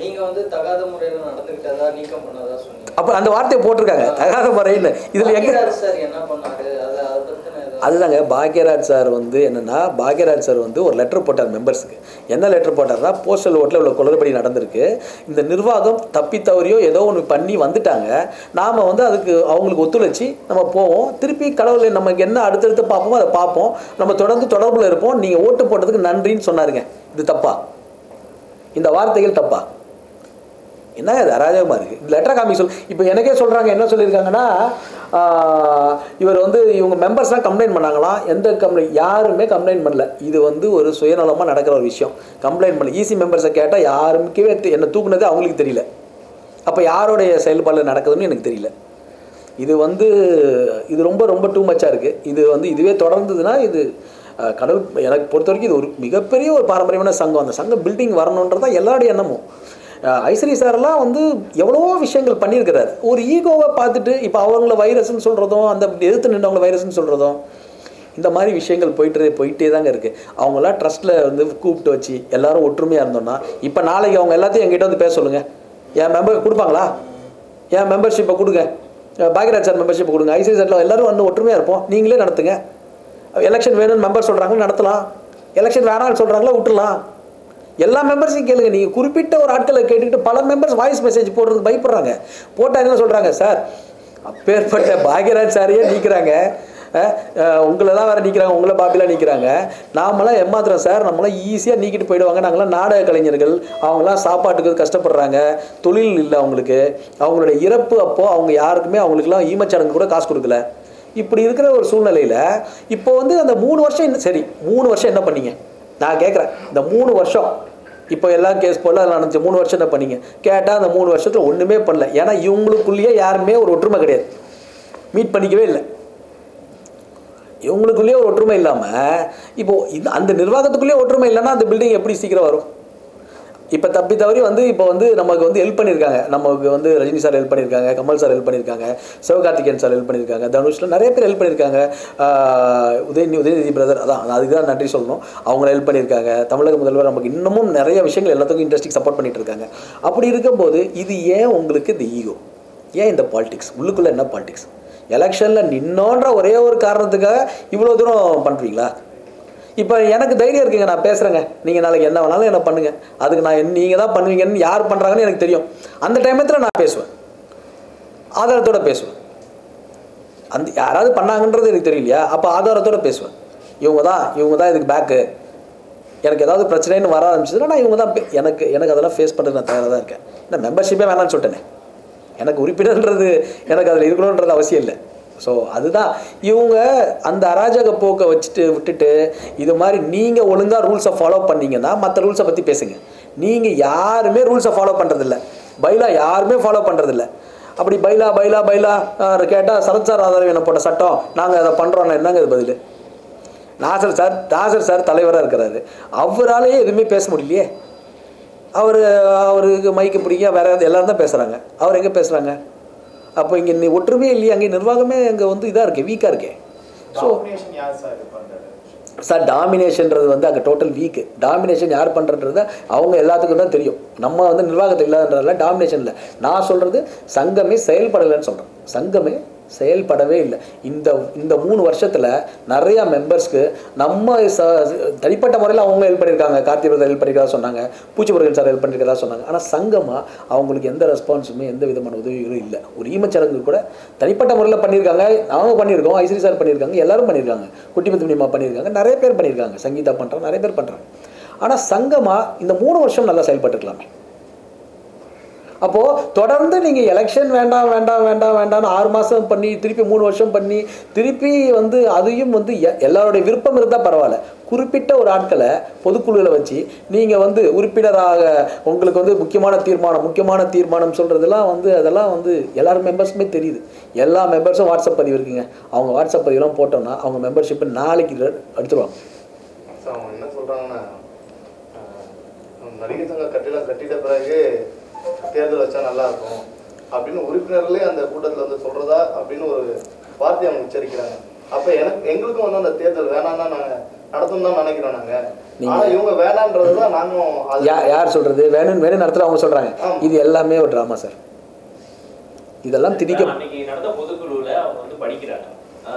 நீங்கள் வந்து தகாத முறையில் நடந்துக்கிட்டதா நீக்கம் பண்ணதா சொன்னீங்க. அப்போ அந்த வார்த்தையை போட்டிருக்காங்க தகாத முறைன்னு. இதில் எங்கே சார் என்ன பண்ணாரு? அதுதாங்க பாக்யராஜ் சார் வந்து என்னென்னா, பாக்யராஜ் சார் வந்து ஒரு லெட்டர் போட்டார் மெம்பர்ஸுக்கு. என்ன லெட்டர் போட்டார்னா, போஸ்டல் ஓட்டில் இவ்வளோ குளறுபடி நடந்திருக்கு, இந்த நிர்வாகம் தப்பி தவறியோ ஏதோ ஒன்று பண்ணி வந்துட்டாங்க, நாம் வந்து அதுக்கு அவங்களுக்கு ஒத்துழைச்சி நம்ம போவோம், திருப்பி கடவுள் நமக்கு என்ன அடுத்தடுத்து பார்ப்போமோ அதை பார்ப்போம், நம்ம தொடர்பில் இருப்போம், நீங்கள் ஓட்டு போட்டதுக்கு நன்றின்னு சொன்னாருங்க. இது தப்பா? இந்த வார்த்தைகள் தப்பா? என்ன அது அராஜகமாக இருக்குது. இந்த லெட்டர் காமி இப்போ எனக்கே சொல்கிறாங்க, என்ன சொல்லியிருக்காங்கன்னா, இவர் வந்து இவங்க மெம்பர்ஸ்லாம் கம்ப்ளைண்ட் பண்ணாங்களாம். எந்த யாருமே கம்ப்ளைண்ட் பண்ணல. இது வந்து ஒரு சுயநலமாக நடக்கிற ஒரு விஷயம். கம்ப்ளைண்ட் பண்ணல. ஈசி மெம்பர்ஸை கேட்டால் யாருமே என்ன தூக்குனது அவங்களுக்கு தெரியல. அப்போ யாரோடைய செயல்பாடு நடக்குதுன்னு எனக்கு தெரியல. இது வந்து இது ரொம்ப ரொம்ப டூ மச்சாக இருக்குது. இது வந்து இதுவே தொடர்ந்ததுன்னா இது கடவுள் எனக்கு பொறுத்த வரைக்கும் இது ஒரு மிகப்பெரிய ஒரு பாரம்பரியமான சங்கம். அந்த சங்கம் பில்டிங் வரணுன்றதான் எல்லாருடைய எண்ணமும். ஐஸ்வரி சாரெல்லாம் வந்து எவ்வளோ விஷயங்கள் பண்ணியிருக்கிறார். ஒரு ஈகோவை பார்த்துட்டு இப்போ அவங்கள வைரஸ்ன்னு சொல்கிறதும், அந்த எதிர்த்து நின்றவங்கள வைரஸ்ன்னு சொல்கிறதும், இந்த மாதிரி விஷயங்கள் போயிட்டே தாங்க இருக்குது. அவங்களாம் ட்ரஸ்ட்டில் வந்து கூப்பிட்டு வச்சு எல்லோரும் ஒற்றுமையாக இருந்தோம்னா, இப்போ நாளைக்கு அவங்க எல்லாத்தையும் எங்கிட்ட வந்து பேச சொல்லுங்கள். என் மெம்பர் கொடுப்பாங்களா? என் மெம்பர்ஷிப்பை கொடுங்க, பாக்யராஜ் சார் மெம்பர்ஷிப்பை கொடுங்க, ஐஸ்வரி சாரில் எல்லோரும் வந்து ஒற்றுமையாக இருப்போம், நீங்களே நடத்துங்க. எலெக்ஷன் வேணும்னு மெம்பர் சொல்கிறாங்களோ நடத்தலாம், எலெக்ஷன் வேணாம்னு சொல்கிறாங்களோ விட்டுலாம். எல்லா மெம்பர்ஸையும் கேளுங்க. நீங்கள் குறிப்பிட்ட ஒரு ஆட்களை கேட்டுக்கிட்டு பல மெம்பர்ஸ் வாய்ஸ் மெசேஜ் போடுறதுக்கு பயப்படுறாங்க. போட்டால் என்ன சொல்கிறாங்க, சார் அப்பேற்பட்ட பாக்யராஜ் சாரையே நீக்கிறாங்க, உங்களெல்லாம் வேறு நீக்கிறாங்க, உங்களை பாப்பிலாம் நீக்கிறாங்க, நாமெல்லாம் ஏமாத்துறோம் சார், நம்மளாம் ஈஸியாக நீக்கிட்டு போயிடுவாங்க, நாங்களாம் நாடக கலைஞர்கள், அவங்களாம் சாப்பாட்டுக்கு கஷ்டப்படுறாங்க, தொழில் இல்லை அவங்களுக்கு, அவங்களுடைய இறப்பு அப்போது அவங்க யாருக்குமே அவங்களுக்குலாம் ஈமச்சடங்கு கூட காசு கொடுக்கல. இப்படி இருக்கிற ஒரு சூழ்நிலையில் இப்போ வந்து அந்த 3 வருஷம் என்ன சரி 3 வருஷம் என்ன பண்ணீங்க நான் கேட்குறேன். இந்த 3 வருஷம் இப்போ எல்லாம் கேஸ் போடல அதெல்லாம் நினச்சி 3 வருஷம் என்ன பண்ணீங்க கேட்டால் அந்த 3 வருஷத்தில் ஒன்றுமே பண்ணல. ஏன்னா இவங்களுக்குள்ளேயே யாருமே ஒரு ஒற்றுமை கிடையாது, மீட் பண்ணிக்கவே இல்லை. இவங்களுக்குள்ளேயே ஒரு ஒற்றுமை இல்லாமல் இப்போது அந்த நிர்வாகத்துக்குள்ளேயே ஒற்றுமை இல்லைன்னா அந்த பில்டிங் எப்படி சீக்கிரம் வரும்? இப்போ தப்பி தவறி வந்து இப்போ வந்து நமக்கு வந்து ஹெல்ப் பண்ணியிருக்காங்க, நமக்கு வந்து ரஜினி சார் ஹெல்ப் பண்ணியிருக்காங்க, கமல் சார் ஹெல்ப் பண்ணியிருக்காங்க, சிவகார்த்திகேயன் சார் ஹெல்ப் பண்ணியிருக்காங்க, தனுஷில் நிறைய பேர் ஹெல்ப் பண்ணியிருக்காங்க, உதயநிதி பிரதர், அதான் அதுக்கு தான் நன்றி சொல்லணும், அவங்கள ஹெல்ப் பண்ணியிருக்காங்க. தமிழக முதல்வர் நமக்கு இன்னமும் நிறைய விஷயங்கள் எல்லாத்துக்கும் இண்டஸ்ட்ரிக்கு சப்போர்ட் பண்ணிட்டு இருக்காங்க. அப்படி இருக்கும்போது இது ஏன் உங்களுக்கு இந்த ஈகோ, ஏன் இந்த பாலிடிக்ஸ், உள்ளுக்குள்ளே என்ன பாலிடிக்ஸ்? எலெக்ஷனில் நின்னோன்ற ஒரே ஒரு காரணத்துக்காக இவ்வளோ தூரம் பண்ணுறீங்களா? இப்போ எனக்கு தைரியம் இருக்குங்க, நான் பேசுகிறேங்க, நீங்கள் நாளைக்கு என்ன வேணாலும் என்ன பண்ணுங்கள், அதுக்கு நான் நீங்கள் தான் பண்ணுவீங்கன்னு யார் பண்ணுறாங்கன்னு எனக்கு தெரியும். அந்த டைமத்தில் நான் பேசுவேன், ஆதாரத்தோடு பேசுவேன். அந்த யாராவது பண்ணாங்கன்றது எனக்கு தெரியலையா, அப்போ ஆதாரத்தோடு பேசுவேன். இவங்க தான் இதுக்கு பேக்கு, எனக்கு ஏதாவது பிரச்சனைன்னு வர ஆரம்பிச்சதுன்னா நான் இவங்க தான் எனக்கு அதெல்லாம் ஃபேஸ் பண்ணுறது நான் தயாராக தான் இருக்கேன். நான் மெம்பர்ஷிப்பே வேணான்னு சொல்லிட்டேனே, எனக்கு உறுப்பினர்ன்றது எனக்கு அதில் இருக்கணுன்றது அவசியம் இல்லை. ஸோ அதுதான் இவங்க அந்த அராஜக போக்கை விட்டுட்டு இது மாதிரி நீங்கள் ஒழுங்காக ரூல்ஸை ஃபாலோ பண்ணிங்கன்னா மற்ற ரூல்ஸை பற்றி பேசுங்க. நீங்கள் யாருமே ரூல்ஸை ஃபாலோ பண்ணுறதில்ல, பைலா யாருமே ஃபாலோ பண்ணுறதில்ல. அப்படி பைலா கேட்டால் சரத் சார் ஆதரவு போட்ட சட்டம் நாங்கள் அதை பண்ணுறோன்னா என்னங்க இது பதில்? நாசர் சார் தலைவராக இருக்கிறாரு, அவராலேயே எதுவுமே பேச முடியலையே. அவருக்கு மைக்கு பிடிக்க வேற எல்லாரும் தான் பேசுகிறாங்க, அவர் எங்கே பேசுகிறாங்க? அப்போ இங்கே ஒற்றுமே இல்லையே, அங்கே நிர்வாகமே அங்கே வந்து இதாக இருக்கே, வீக்காக இருக்கே. ஸோ சார் டாமினேஷன்றது வந்து அங்கே டோட்டல் வீக்கு. டாமினேஷன் யார் பண்ணுறன்றது அவங்க எல்லாத்துக்கும் தான் தெரியும். நம்ம வந்து நிர்வாகத்தில் இல்லாதன்றதுல டாமினேஷன் இல்லை. நான் சொல்கிறது சங்கமே செயல்படலைன்னு சொல்கிறேன். சங்கமே செயல்படவே இல்லை. இந்த 3 வருஷத்தில் நிறையா மெம்பர்ஸ்க்கு நம்ம தனிப்பட்ட முறையில் அவங்க ஹெல்ப் பண்ணியிருக்காங்க. கார்த்திக் ஹெல்ப் பண்ணியிருக்கிறதா சொன்னாங்க, பூச்சிமுருகன் சார் ஹெல்ப் பண்ணியிருக்கிறதா சொன்னாங்க. ஆனால் சங்கமாக அவங்களுக்கு எந்த ரெஸ்பான்ஸுமே எந்த விதமான உதவிகளும் இல்லை. ஒரு ஈமச்சடங்கு கூட தனிப்பட்ட முறையில் பண்ணியிருக்காங்க, அவங்க பண்ணியிருக்கோம், ஐஸ்வரி சார் பண்ணியிருக்காங்க, எல்லாரும் பண்ணியிருக்காங்க, குட்டிமுத்துமா பண்ணியிருக்காங்க, நிறைய பேர் பண்ணியிருக்காங்க, சங்கீதா பண்ணுறாங்க, நிறைய பேர் பண்ணுறாங்க. ஆனால் சங்கமாக இந்த 3 வருஷம் நல்லா செயல்பட்டுருக்கலாமே. அப்போது தொடர்ந்து நீங்கள் எலெக்ஷன் வேண்டாம்னு 6 மாதம் பண்ணி திருப்பி 3 வருஷம் பண்ணி திருப்பி வந்து அதையும் வந்து எல்லாருடைய விருப்பம் இருந்தால் பரவாயில்ல, குறிப்பிட்ட ஒரு ஆட்களை பொதுக்குழுவில் வச்சு நீங்கள் வந்து உறுப்பினராக உங்களுக்கு வந்து முக்கியமான தீர்மானம் சொல்கிறதெல்லாம் வந்து அதெல்லாம் வந்து எல்லாரும் மெம்பர்ஸுமே தெரியுது. எல்லா மெம்பர்ஸும் வாட்ஸ்அப் பதிவு இருக்குங்க. அவங்க வாட்ஸ்அப் பதிவெல்லாம் போட்டோம்னா அவங்க மெம்பர்ஷிப்பை நாளைக்கு எடுத்துருவாங்க. அவங்க என்ன சொல்கிறாங்கன்னா, நடிகர் சங்க கட்டிட பிறகு தேர்தல் வச்சா நல்லா இருக்கும் அப்படின்னு உறுப்பினர்களே அந்த கூட்டத்தில் வந்து சொல்றதா அப்படின்னு ஒரு வார்த்தையை அவங்க உச்சரிக்கிறாங்க. அப்ப எங்களுக்கும் வந்து அந்த தேர்தல் வேணாம்னா நாங்க நடத்தணும் தான் நினைக்கிறோம் நாங்க. ஆனா இவங்க வேணான்றதுதான் நானும். யார் சொல்றது வேணும் நடத்துற அவங்க சொல்றாங்க. இது எல்லாமே ஒரு டிராமா சார். இதெல்லாம் திணிக்க அன்னைக்கு நடந்த பொதுக்குழுல அவங்க வந்து படிக்கிறாங்க,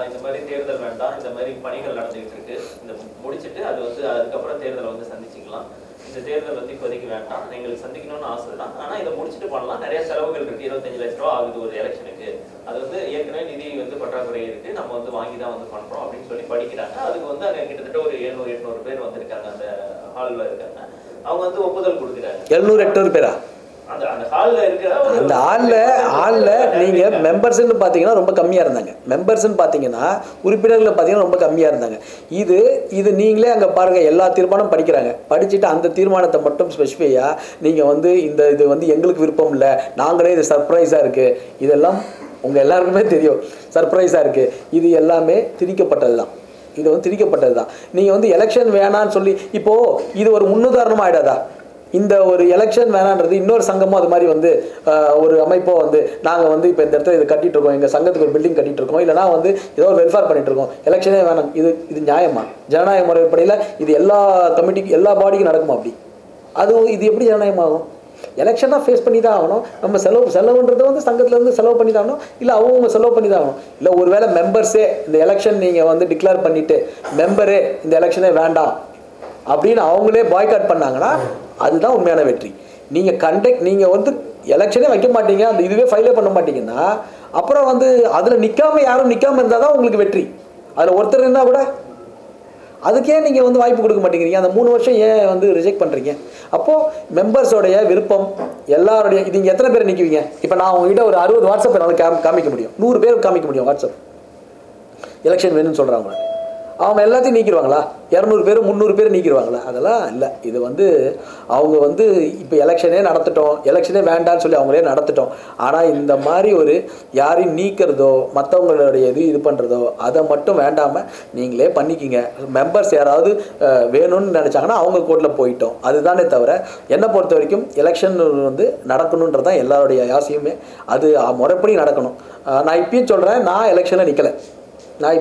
இந்த மாதிரி தேர்தல் வேண்டாம், இந்த மாதிரி பணிகள் நடந்துகிட்டு இருக்கு, இந்த முடிச்சுட்டு அது வந்து அதுக்கப்புறம் தேர்தலை வந்து சந்திச்சுக்கலாம், இந்த தேர்தல் வந்து இப்போதைக்கு வேண்டாம், எங்களுக்கு சந்திக்கணும்னு ஆசை தான், ஆனால் இதை முடிச்சுட்டு பண்ணலாம், நிறைய செலவுகள் இருக்குது, 25 லட்ச ரூபா ஆகுது ஒரு எலெக்ஷனுக்கு, அது வந்து ஏற்கனவே நிதி வந்து பற்றாக்குறை இருக்குது, நம்ம வந்து வாங்கி தான் வந்து பண்ணுறோம் அப்படின்னு சொல்லி படிக்கிறாங்க. அதுக்கு வந்து அங்கே கிட்டத்தட்ட ஒரு 700-800 பேர் வந்திருக்காங்க, அந்த ஹாலில் இருக்காங்க. அவங்க வந்து ஒப்புதல் கொடுக்குறாங்க. 700-800 பேரா? அந்த ஹாலில் நீங்கள் மெம்பர்ஸ்ன்னு பார்த்தீங்கன்னா ரொம்ப கம்மியாக இருந்தாங்க. மெம்பர்ஸ்ன்னு பார்த்தீங்கன்னா உறுப்பினர்கள் பார்த்தீங்கன்னா ரொம்ப கம்மியாக இருந்தாங்க. இது நீங்களே அங்கே பாருங்கள், எல்லா தீர்மானம் படிக்கிறாங்க. படிச்சுட்டு அந்த தீர்மானத்தை மட்டும் ஸ்பெசிஃபையாக நீங்கள் வந்து இது வந்து எங்களுக்கு விருப்பம் இல்லை, நாங்களே இது சர்ப்ரைஸாக இருக்குது, இதெல்லாம் உங்கள் எல்லாருக்குமே தெரியும், சர்ப்ரைஸாக இருக்குது, இது எல்லாமே திணிக்கப்பட்டது தான். இது வந்து திணிக்கப்பட்டது தான். நீங்கள் வந்து எலெக்ஷன் வேணான்னு சொல்லி இப்போது இது ஒரு முன்னுதாரணமாக ஆகிடாதா? இந்த ஒரு எலெக்ஷன் வேணான்றது இன்னொரு சங்கமும் அது மாதிரி வந்து ஒரு அமைப்போ வந்து நாங்கள் வந்து இப்போ இந்த இடத்துல இது கட்டிட்டு இருக்கோம், எங்கள் சங்கத்துக்கு ஒரு பில்டிங் கட்டிட்டு இருக்கோம், இல்லைனா வந்து ஏதோ ஒரு வெல்ஃபேர் பண்ணிட்டு இருக்கோம், எலெக்ஷனே வேணாம், இது நியாயமா? ஜனநாயக முறைப்படியில் இது எல்லா கமிட்டிக்கு எல்லா பாடிக்கும் நடக்குமா? அப்படி இது எப்படி ஜனநாயகமாகும்? எலெக்ஷனாக ஃபேஸ் பண்ணி தான் ஆகணும். நம்ம செலவுன்றது வந்து சங்கத்துலேருந்து செலவு பண்ணி தான் ஆகணும், இல்லை அவங்க செலவு பண்ணி தான் ஆகணும். இல்லை ஒருவேளை மெம்பர்ஸே இந்த எலெக்ஷன் நீங்கள் வந்து டிக்ளேர் பண்ணிவிட்டு மெம்பரே இந்த எலெக்ஷனே வேண்டாம் அப்படின்னு அவங்களே பாய்காட் பண்ணாங்கன்னா அதுதான் உண்மையான வெற்றி. நீங்கள் வந்து எலெக்ஷனே வைக்க மாட்டீங்க, அந்த இதுவே ஃபைலே பண்ண மாட்டீங்கன்னா அப்புறம் வந்து அதில் யாரும் நிற்காமல் இருந்தால் தான் உங்களுக்கு வெற்றி. அதில் ஒருத்தர் இருந்தால் கூட அதுக்கே நீங்கள் வந்து வாய்ப்பு கொடுக்க மாட்டேங்கிறீங்க. அந்த 3 வருஷம் ஏன் வந்து ரிஜெக்ட் பண்ணுறீங்க? அப்போது மெம்பர்ஸோடைய விருப்பம் எல்லாருடைய இது நீங்கள் எத்தனை பேர் நிற்குவீங்க? இப்போ நான் உங்ககிட்ட ஒரு 60 வாட்ஸ்அப் என்னால் காமிக்க முடியும், 100 பேருக்கு காமிக்க முடியும் வாட்ஸ்அப் எலெக்ஷன் வேணும்னு சொல்கிறாங்க. அவங்க எல்லாத்தையும் நீக்கிடுவாங்களா? 200 பேர் 300 பேர் நீக்கிடுவாங்களா? அதெல்லாம் இல்லை. இது வந்து அவங்க வந்து இப்போ எலெக்ஷனே நடத்திட்டோம், எலெக்ஷனே வேண்டான்னு சொல்லி அவங்களே நடத்திட்டோம். ஆனால் இந்த மாதிரி ஒரு யாரையும் நீக்கிறதோ மற்றவங்களுடைய இது பண்ணுறதோ அதை மட்டும் வேண்டாமல் நீங்களே பண்ணிக்கிங்க. மெம்பர்ஸ் யாராவது வேணும்னு நினச்சாங்கன்னா அவங்க கோர்ட்டில் போயிட்டோம். அதுதானே தவிர என்னை பொறுத்த வரைக்கும் எலெக்ஷன் வந்து நடக்கணுன்றதான் எல்லாருடைய ஆசையுமே. அது முறைப்படி நடக்கணும். நான் இப்பயும் சொல்கிறேன், நான் எலெக்ஷனில் நிற்கலை. நான்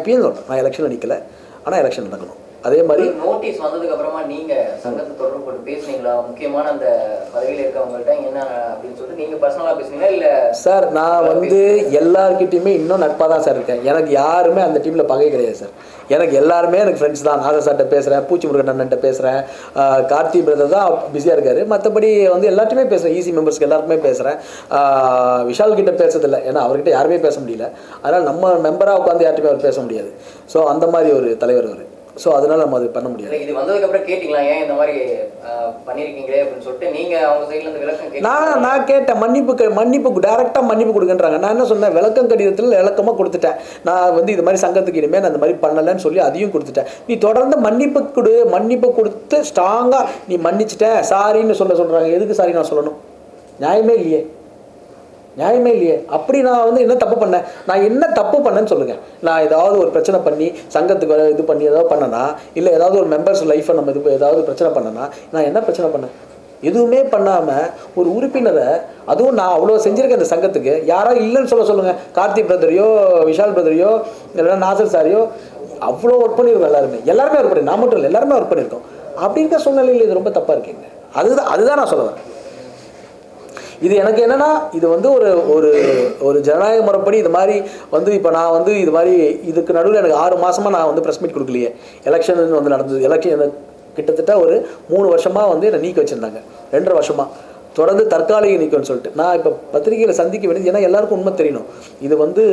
எலெக்ஷனில் நிற்கலை, ஆனால் எலெக்ஷன் நடக்கணும். அதே மாதிரி நோட்டீஸ் வந்ததுக்கு அப்புறமா நீங்க சங்கத்தை தொடர்பு போட்டு பேசுனீங்களா? முக்கியமான அந்த பதவியில் இருக்கவங்கள்ட்ட என்ன அப்படின்னு சொல்லிட்டு நீங்க பர்சனலா பேசுனீங்களா? இல்ல சார், நான் வந்து எல்லார்கிட்டையுமே இன்னும் நட்பாக தான் சார் இருக்கேன். எனக்கு யாருமே அந்த டீமில் பகை கிடையாது சார். எனக்கு எல்லாருமே எனக்கு ஃப்ரெண்ட்ஸ் தான். நாகர் சார்கிட்ட பேசுகிறேன், பூச்சி முருகன் அண்ணன்ட்ட பேசுகிறேன், கார்த்தி பிரதர் தான் பிஸியாக இருக்கார். மற்றபடி வந்து எல்லாத்தையுமே பேசுகிறேன், ஈசி மெம்பர்ஸ்க்கு எல்லாருக்குமே பேசுகிறேன். விஷால் கிட்ட பேசுறதில்லை, ஏன்னா அவர்கிட்ட யாருமே பேச முடியல. அதனால் நம்ம மெம்பராக உட்காந்து யார்ட்டுமே அவர் பேச முடியாது. ஸோ அந்த மாதிரி ஒரு தலைவர் அவர். ஸோ அதனால நம்ம அது பண்ண முடியாது. இது வந்ததுக்கு அப்புறம் கேட்டீங்களா ஏன் இந்த மாதிரி பண்ணிருக்கீங்களே அப்படின்னு சொல்லிட்டு? நீங்க அவங்க சைட்ல இருந்து விளக்கம் நான் கேட்டேன், மன்னிப்பு டைரக்டாக மன்னிப்பு கொடுக்குன்றாங்க. நான் என்ன சொன்னேன், விளக்கம் கடிதத்தில் விளக்கமாக கொடுத்துட்டேன். நான் வந்து இது மாதிரி சங்கத்துக்கு இனிமேல் நான் இந்த மாதிரி பண்ணலைன்னு சொல்லி அதையும் கொடுத்துட்டேன். நீ தொடர்ந்து மன்னிப்பு கொடுத்து ஸ்ட்ராங்காக நீ மன்னிச்சிட்டேன் சாரின்னு சொல்கிறாங்க. எதுக்கு சாரி நான் சொல்லணும்? நியாயமே இல்லையே. அப்படி நான் வந்து என்ன தப்பு பண்ணேன்? நான் என்ன தப்பு பண்ணேன்னு சொல்லுங்கள். நான் ஏதாவது ஒரு பிரச்சனை பண்ணி சங்கத்துக்கு இது பண்ணி ஏதாவது பண்ணனா, இல்லை ஏதாவது ஒரு மெம்பர்ஸ் லைஃப்பை நம்ம இது ஏதாவது பிரச்சனை பண்ணனா, நான் என்ன பிரச்சனை பண்ணேன்? எதுவுமே பண்ணாமல் ஒரு உறுப்பினரை, அதுவும் நான் அவ்வளோ செஞ்சுருக்கேன் இந்த சங்கத்துக்கு, யாராவது இல்லைன்னு சொல்லுங்கள். கார்த்தி பிரதரையோ விஷால் பிரதரையோ இல்லைன்னா நாசர் சாரையோ அவ்வளோ ஒர்க் பண்ணியிருக்கோம். எல்லாருமே ஒர்க் பண்ணி, நான் மட்டும் இல்லை, எல்லாருமே ஒர்க் பண்ணியிருக்கோம். அப்படி இருக்க சூழ்நிலையில் இது ரொம்ப தப்பாக இருக்கீங்க. அதுதான் நான் சொல்லுவேன். இது எனக்கு என்னென்னா, இது வந்து ஒரு ஜனநாயக முறைப்படி இது மாதிரி வந்து இப்போ நான் வந்து இது மாதிரி இதுக்கு நடுவில் எனக்கு 6 மாதமாக நான் வந்து ப்ரெஸ் மீட் கொடுக்கலையே. எலெக்ஷன் வந்து நடந்தது. எலெக்ஷன் கிட்டத்தட்ட ஒரு 3 வருஷமாக வந்து என்னை நீக்க வச்சுருந்தாங்க. 2.5 வருஷமாக தொடர்ந்து தற்காலிக நீக்கம்னு சொல்லிட்டு நான் இப்போ பத்திரிகையில் சந்திக்க வேண்டியது. ஏன்னா எல்லாருக்கும் உண்மை தெரியணும். இது வந்து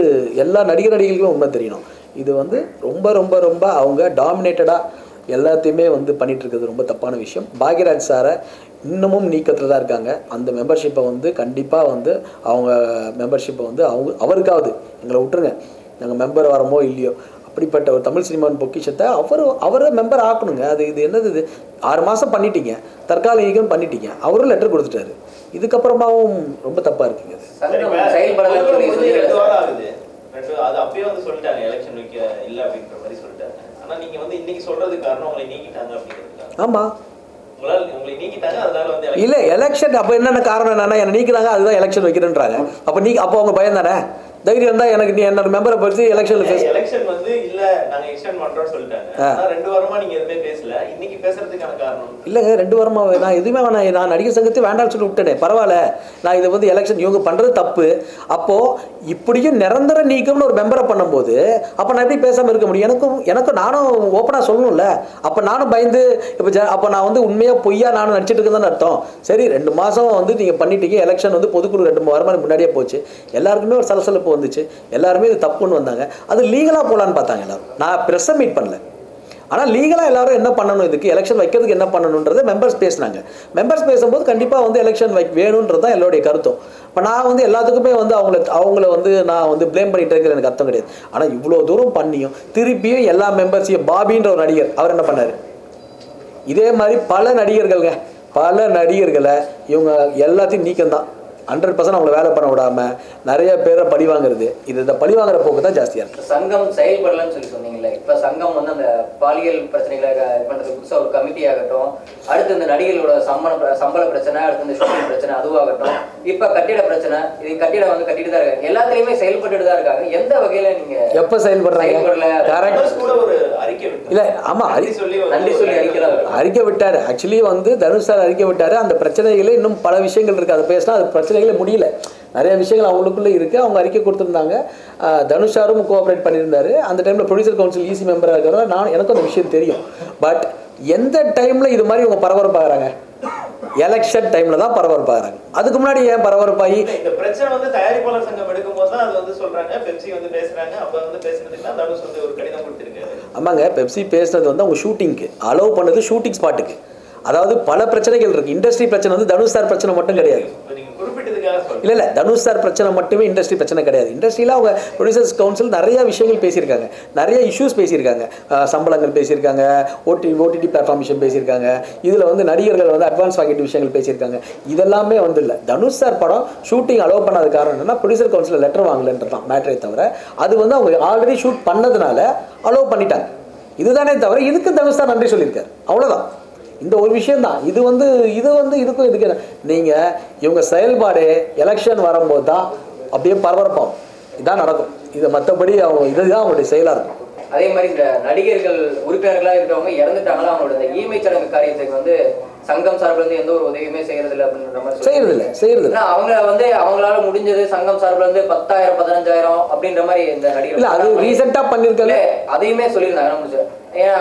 எல்லா நடிகர்களுக்குமே உண்மை தெரியணும். இது வந்து ரொம்ப ரொம்ப ரொம்ப அவங்க டாமினேட்டடாக எல்லாத்தையுமே வந்து பண்ணிகிட்டு இருக்கிறது ரொம்ப தப்பான விஷயம். பாக்யராஜ் சாரை இன்னமும் நீக்கத்தில் தான் இருக்காங்க. அந்த மெம்பர்ஷிப்பை வந்து கண்டிப்பாக வந்து அவங்க மெம்பர்ஷிப்பை வந்து அவருக்காவது எங்களை விட்டுருங்க, நாங்கள் மெம்பர் வரமோ இல்லையோ, அப்படிப்பட்ட ஒரு தமிழ் சினிமாவின் பொக்கிஷத்தை அவரை மெம்பர் ஆக்கணுங்க. இது என்னது? இது 6 மாதம் பண்ணிட்டீங்க, தற்காலிகம் பண்ணிட்டீங்க, அவரும் லெட்டர் கொடுத்துட்டாரு. இதுக்கப்புறமாவும் ரொம்ப தப்பாக இருக்குங்க. அது அப்பயே வந்து சொல்லிட்டாங்க எலெக்ஷன் வைக்க இல்லை அப்படின்ற மாதிரி சொல்லிட்டாங்க. ஆனா நீங்க வந்து இன்னைக்கு சொல்றதுக்கு காரணம் உங்களை நீக்கிட்டாங்க அப்படிங்கிறது. ஆமா, உங்களை நீக்கிட்டாங்க, அதனால வந்து இல்லை எலெக்ஷன். அப்போ என்னென்ன காரணம் என்னன்னா, என்ன நீக்கிறாங்க, அதுதான் எலெக்ஷன் வைக்கிறேன்றாங்க. அப்போ அவங்க பயம் தானே? தைரியம் தான் எனக்கு நீ என்னோட மெம்பரை பற்றி எலெக்ஷன் வந்து இல்ல நாங்க எக்ஸ்டெண்ட் பண்றோம்னு சொல்லிட்டாங்க. 2 வாரமா நீங்க எதுவுமே பேசல. இன்னைக்கு பேசுறதுக்கான காரணம் இல்லைங்க. 2 வாரமா நான் எதுவுமே நான் நடிகர் சங்கத்தை வேண்டாம்னு சொல்லி விட்டேனே. பரவாயில்ல, நான் இதை வந்து எலெக்ஷன் இவங்க பண்றது தப்பு. அப்போ இப்படியும் நிரந்தர நீக்கம்னு ஒரு மெம்பரை பண்ணும்போது அப்போ நான் எப்படி பேசாமல் இருக்க முடியும்? எனக்கும் நானும் ஓப்பனாக சொல்லணும்ல. அப்போ நானும் பயந்து அப்போ நான் வந்து உண்மையாக பொய்யா நானும் நடிச்சிட்டு இருக்கேன்னு அர்த்தம். சரி, 2 மாதம் வந்து நீங்கள் பண்ணிட்டீங்க. எலெக்ஷன் வந்து பொதுக்குழு 2 வாரமாக முன்னாடியே போச்சு. எல்லாருக்குமே ஒரு சலசலப்பு வந்துச்சு. எல்லாருமே இது தப்புன்னு வந்தாங்க. அது லீகலாக போகலான்னு பார்த்தாங்க எல்லாரும். நான் ப்ரெஸ்ஸை மீட் பண்ணல. ஆனால் லீகலாக எல்லாரும் என்ன பண்ணணும், இதுக்கு எலெக்ஷன் வைக்கிறதுக்கு என்ன பண்ணணுன்றதை மெம்பர்ஸ் பேசினாங்க. மெம்பர்ஸ் பேசும்போது கண்டிப்பாக வந்து எலெக்ஷன் வேணுன்றது தான் எல்லோருடைய கருத்தும். இப்போ நான் வந்து எல்லாத்துக்குமே வந்து அவங்கள வந்து நான் வந்து ப்ளேம் பண்ணிட்டு இருக்கிறது எனக்கு அர்த்தம் கிடையாது. ஆனால் இவ்வளோ தூரம் பண்ணியும் திருப்பியும் எல்லா மெம்பர்ஸையும் பாபின்ற ஒரு நடிகர் அவர் என்ன பண்ணார்? இதே மாதிரி பல நடிகர்களை இவங்க எல்லாத்தையும் நீக்கம்தான். 100% அவங்களை வேலை பண்ண விடாம நிறைய பேரை பழி வாங்குறது. இந்த பழி வாங்குற போக்கு தான் ஜாஸ்தியா இருக்கு. சங்கம் செயல்படலன்னு சொன்னீங்கல்ல, இப்ப சங்கம் வந்து அந்த பாலியல் பிரச்சனைகளை பண்றது புதுசா ஒரு கமிட்டி ஆகட்டும், அடுத்து இந்த நடிகர்களோட சம்பள பிரச்சனை, அடுத்து இந்த ஷூட்டிங் பிரச்சனை அதுவாகட்டும், இப்ப கட்டிட பிரச்சனை, இது கட்டிடம் வந்து கட்டிட்டு தான் இருக்காங்க, எல்லாத்துலயுமே செயல்பட்டு தான் இருக்காங்க. எந்த வகையில நீங்க எப்ப செயல்படுறாங்க? கூட ஒரு அறிக்கை விட்டாரு. இல்ல ஆமா நன்றி சொல்லி அறிக்கை விட்டாரு. ஆக்சுவலி வந்து தனுஷ் சார் அறிக்கை விட்டாரு. அந்த பிரச்சனைகளே இன்னும் பல விஷயங்கள் இருக்கு, அதை பேசினா அது பிரச்சனைகளே முடியல. நிறைய விஷயங்கள் அவங்களுக்குள்ள இருக்கு. அவங்க அறிக்கை கொடுத்துருந்தாங்க. தனுஷ் சாரும் கோஆப்ரேட் பண்ணியிருந்தாரு. அந்த டைம்ல ப்ரொடியூசர் கவுன்சில் ஈசி மெம்பராக இருக்கிறதா எனக்கும் அந்த விஷயம் தெரியும். பட் எந்த டைம்ல இது மாதிரி இவங்க பரபரப்பாகிறாங்க? எலெக்ஷன் டைம்ல தான் பரபரப்பாகிறாங்க. அதுக்கு முன்னாடி ஏன் பரபரப்பாகி? இந்த பிரச்சனை வந்து தயாரிப்பாளர் சங்கம் எடுக்கும்போது தான் அது வந்து சொல்றாங்க, பெப்சி வந்து பேசுறாங்க. அப்ப வந்து பேசுனதுக்கு தனுஷ் வந்து ஒரு கடிதம் கொடுத்திருக்காரு. ஆமாங்க, பெப்சி பேசுனது வந்து அவங்க ஷூட்டிங்க்கு அலோவ் பண்ணது, ஷூட்டிங் ஸ்பாட்டுக்கு. அதாவது பல பிரச்சனைகள் இருக்கு. இண்டஸ்ட்ரி பிரச்சனை வந்து தனுஷ் சார் பிரச்சனை மட்டும் கிடையாது. இல்ல தனுஷ் சார் பிரச்சனை மட்டுமே இண்டஸ்ட்ரி பிரச்சனை கிடையாது. இண்டஸ்ட்ரியில அவங்க ப்ரொடியூசர்ஸ் கவுன்சில் நிறைய விஷயங்கள் பேசியிருக்காங்க, நிறைய இஷ்யூஸ் பேசியிருக்காங்க. சம்பளங்கள் பேசியிருக்காங்க, ஓடிடி பிளாட்ஃபார்ம் விஷயம் பேசியிருக்காங்க. இதுல வந்து நடிகர்கள் வந்து அட்வான்ஸ் வாங்கிட்டு விஷயங்கள் பேசியிருக்காங்க. இதெல்லாமே வந்து இல்லை. தனுஷ் சார் படம் ஷூட்டிங் அலோவ் பண்ணாத காரணம் என்னன்னா ப்ரொடியூசர் கவுன்சில் லெட்டர் வாங்கலன்றதான் மேட்டரே தவிர, அது வந்து அவங்க ஆல்ரெடி ஷூட் பண்ணதுனால அலோவ் பண்ணிட்டாங்க. இதுதானே தவிர இதுக்கு தனுஷ் சார் நன்றி சொல்லியிருக்காரு, அவ்வளவுதான். இந்த ஒரு விஷயம் தான் இது வந்து இதுக்கும் இதுக்கு நீங்க இவங்க செயல்பாடு எலெக்ஷன் வரும்போது தான் அப்படியே பரபரப்பாகும். இதான் நடக்கும். இது மற்றபடி அவங்க இதுதான் அவங்களுடைய செயலா இருக்கும். அதே மாதிரி இந்த நடிகர்கள் உறுப்பினர்களா இருக்கிறவங்க இறந்துட்டாங்களா, அவங்களோட இந்த ஈமை சடங்கு காரியத்துக்கு வந்து சங்கம் சார்பில் இருந்து எந்த ஒரு உதவியுமே செய்யறது இல்லை அப்படின்ற மாதிரி செய்யறது அவங்க வந்து அவங்களால முடிஞ்சது சங்கம் சார்பில் இருந்து 10,000 15,000 அப்படின்ற மாதிரி இந்த நடிகர்கள் அது ரீசெண்டா பண்ணிருக்கல அதையுமே சொல்லியிருந்தாங்க. ஏன்னா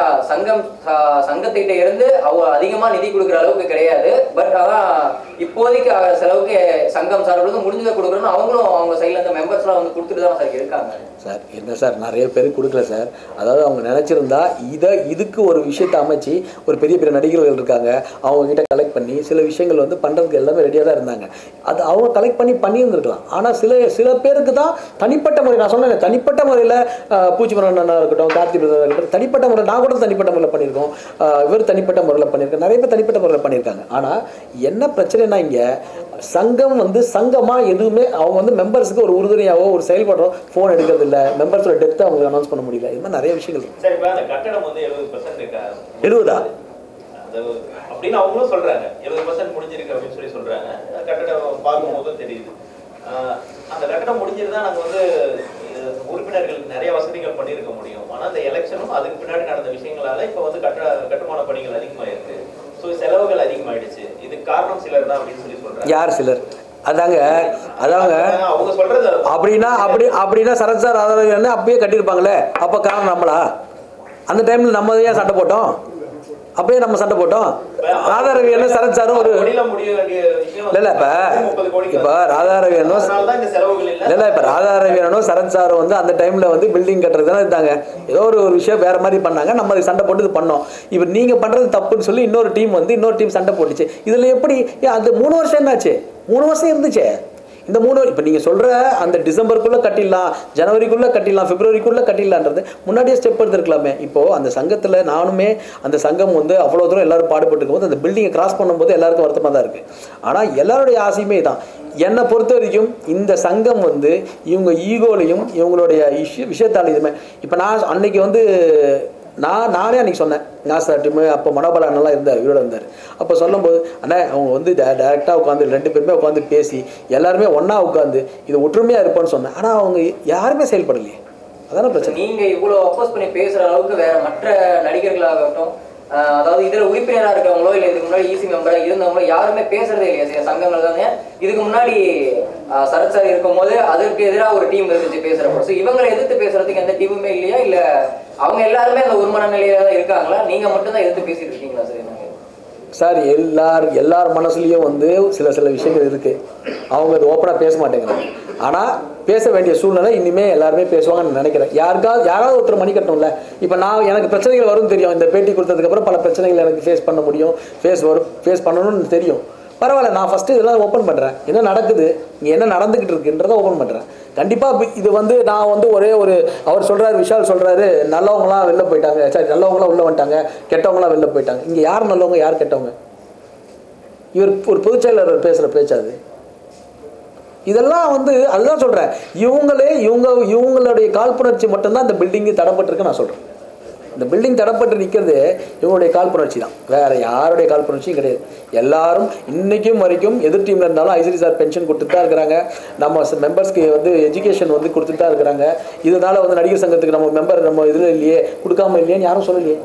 சங்கத்திட்ட இருந்து அதிகமா நிதி கொடுக்குற அளவுக்கு கிடையாது. பட் அதான் இப்போதைக்கு செலவுக்கு சங்கம் சார்பில் இருந்து முடிஞ்சதை கொடுக்குறோன்னு அவங்களும் அவங்க சைட்ல இருந்து மெம்பர்ஸ்லாம் வந்து கொடுத்துட்டு தான் சார் இருக்காங்க. சார் என்ன சார், நிறைய பேருக்கு கொடுக்கல சார். அதாவது அவங்க நினைச்சிருந்தா இதுக்கு ஒரு விஷயத்தை அமைச்சு ஒரு பெரிய பெரிய நடிகர்கள் இருக்காங்க, அவங்க கிட்ட கலெக்ட் பண்ணி சில விஷயங்கள் வந்து பண்றதுக்கு எல்லாமே ரெடியாக தான் இருந்தாங்க. அது அவங்க கலெக்ட் பண்ணியிருந்திருக்கலாம். ஆனால் சில பேருக்கு தான் தனிப்பட்ட முறை, நான் சொன்னேன் தனிப்பட்ட முறையில் பூச்சிமரண்ணா இருக்கட்டும், கார்த்தி பிரதா இருக்கட்டும், தனிப்பட்ட முறை நான் கூட தனிப்பட்ட முறையில் பண்ணியிருக்கோம், இவர் தனிப்பட்ட முறையில் பண்ணியிருக்கேன், நிறைய பேர் தனிப்பட்ட முறையில் பண்ணியிருக்காங்க. ஆனால் என்ன பிரச்சனைனா இங்கே சங்கம் வந்து சங்கமாக எதுவுமே அவங்க வந்து மெம்பர்ஸுக்கு ஒரு உறுதுணையாவோ ஒரு செயல்படுறோம் ஃபோன் எடுக்கிறது இல்லை, மெம்பர்ஸோட டெத்தை அவங்களுக்கு அனௌன்ஸ் பண்ண முடியல. இது மாதிரி நிறைய விஷயங்கள் இருக்கு. 70% அப்படின்னு அவங்களும் சொல்றாங்க. 70% முடிஞ்சிருக்கு அப்படின்னு சொல்லி சொல்றாங்க. கட்டடம் பார்க்கும்போது தெரியுது. அந்த கட்டடம் முடிஞ்சிருந்தா நாங்க வந்து உறுப்பினர்களுக்கு நிறைய வசதிகள் பண்ணியிருக்க முடியும். ஆனா அந்த எலெக்ஷனும் அதுக்கு பின்னாடி நடந்த விஷயங்களால இப்ப வந்து கட்டுமான பணிகள் அதிகமாயிருக்கு. ஸோ செலவுகள் அதிகமாயிடுச்சு. இதுக்கு காரணம் சிலர் தான் அப்படின்னு சொல்லி சொல்றாங்க. யார் சிலர்? அதாங்க அவங்க சொல்றது அப்படின்னா சரத் சார் ஆதரவு அப்பயே கட்டியிருப்பாங்களே, அப்ப காரணம் நம்மளா? அந்த டைம்ல நம்ம ஏன் சண்டை போட்டோம்? அப்பயே நம்ம சண்டை போட்டோம். ராதாரவி என்ன சரத் சாரும் ஒரு இப்ப ராதாரவியனும் சரத் சாரும் வந்து அந்த டைம்ல வந்து பில்டிங் கட்டுறதுதான் இருந்தாங்க. ஏதோ ஒரு விஷயம் வேற மாதிரி பண்ணாங்க, நம்ம சண்டை போட்டு இது பண்ணோம். இப்ப நீங்க பண்றது தப்புன்னு சொல்லி இன்னொரு டீம் சண்டை போட்டுச்சு. இதுல எப்படி அது 3 வருஷம் என்னாச்சு? 3 வருஷம் இருந்துச்சு. இந்த 3 இப்போ நீங்கள் சொல்கிற அந்த டிசம்பருக்குள்ளே கட்டிடலாம், ஜனவரிக்குள்ளே கட்டிடலாம், பிப்ரவரிக்குள்ளே கட்டிடலான்றது முன்னாடியே ஸ்டெப் எடுத்துருக்கலாமே. இப்போது அந்த சங்கத்தில் நானுமே அந்த சங்கம் வந்து அவ்வளோ தூரம் எல்லோரும் பாடுபட்டு போது அந்த பில்டிங்கை கிராஸ் பண்ணும்போது எல்லாருக்கும் வருத்தமாக தான் இருக்குது. ஆனால் எல்லாருடைய ஆசையுமே தான். என்னை பொறுத்த வரைக்கும் இந்த சங்கம் வந்து இவங்க ஈகோலையும் இவங்களுடைய விஷயத்தால் இதுமே இப்போ நான் அன்னைக்கு வந்து நானே அன்றைக்கி சொன்னேன். நாசர் டீமு அப்போ மனோபல அண்ணெல்லாம் இருந்தார், இவரோட இருந்தார். அப்போ சொல்லும்போது அண்ணா அவங்க வந்து டேரெக்டாக உட்காந்து 2 பேருமே உட்காந்து பேசி எல்லாருமே ஒன்றா உட்காந்து இது ஒற்றுமையாக இருப்போன்னு சொன்னேன். ஆனால் அவங்க யாருமே செயல்படலையே, அதான பிரச்சனை. நீங்கள் இவ்வளோ அப்போஸ் பண்ணி பேசுகிற அளவுக்கு வேற மற்ற நடிகர்களாகட்டும், அதாவது இதில் உறுப்பினராக இருக்கிறவங்களோ இல்லை இதுக்கு முன்னாடி ஈசி மெம்பராக இருந்தவங்களோ யாருமே பேசுறதே இல்லையா? சில சங்கங்கள் தானே இதுக்கு முன்னாடி சரத் சார் இருக்கும் போது அதற்கு எதிராக ஒரு டீம் இருந்துச்சு பேசுகிறப்போ. ஸோ இவங்களை எதிர்த்து பேசுறதுக்கு எந்த டீமுமே இல்லையா? இல்லை அவங்க எல்லாருமே அந்த ஒரு மனநிலையில தான் இருக்காங்களா? நீங்கள் மட்டும்தான் எதிர்த்து பேசிட்டு இருக்கீங்களா சார்? எல்லார் மனசுலையும் வந்து சில விஷயங்கள் இருக்கு. அவங்க அது ஓப்பனாக பேச மாட்டேங்கிறாங்க. ஆனால் பேச வேண்டிய சூழ்நிலை இனிமே எல்லாருமே பேசுவாங்கன்னு நினைக்கிறேன். யாராவது ஒருத்தர் மணி கட்டணும்ல. இப்போ எனக்கு பிரச்சனைகள் வரும்னு தெரியும். இந்த பேட்டி கொடுத்ததுக்கப்புறம் பல பிரச்சனைகள் எனக்கு ஃபேஸ் பண்ண முடியும், ஃபேஸ் பண்ணணும்னு தெரியும். பரவாயில்ல, நான் ஃபஸ்ட்டு இதெல்லாம் ஓப்பன் பண்ணுறேன். என்ன நடக்குது, இங்கே என்ன நடந்துக்கிட்டு இருக்குன்றதை ஓப்பன் பண்ணுறேன். கண்டிப்பாக இது வந்து நான் வந்து ஒரே ஒரு அவர் சொல்கிறாரு, விஷால் சொல்கிறாரு, நல்லவங்களாம் வெளில போயிட்டாங்க, சரி நல்லவங்களாம் உள்ளே வந்துட்டாங்க, கெட்டவங்களாம் வெளில போயிட்டாங்க. இங்கே யார் நல்லவங்க யார் கெட்டவங்க? இவர் ஒரு பொதுச் செயலாளர் பேசுகிற பேச்சாது இதெல்லாம் வந்து அதுதான் சொல்கிறேன். இவங்களுடைய காழ்ப்புணர்ச்சி மட்டும்தான் இந்த பில்டிங்கு தடப்பட்டிருக்கு நான் சொல்கிறேன். இந்த பில்டிங் தடப்பட்டு நிற்கிறது இவங்களுடைய காழ்ப்புணர்ச்சி தான், வேறு யாருடைய காழ்ப்புணர்ச்சியும் கிடையாது. எல்லாரும் இன்றைக்கும் வரைக்கும் எதிர் டீமில் இருந்தாலும் ஐசிடி சார் பென்ஷன் கொடுத்துட்டு தான் இருக்கிறாங்க, நம்ம மெம்பர்ஸ்க்கு வந்து எஜுகேஷன் வந்து கொடுத்துட்டு தான் இருக்கிறாங்க. இதனால் வந்து நடிகர் சங்கத்துக்கு நம்ம மெம்பர் நம்ம இதில் இல்லையே கொடுக்காம இல்லையேன்னு யாரும் சொல்லலையே.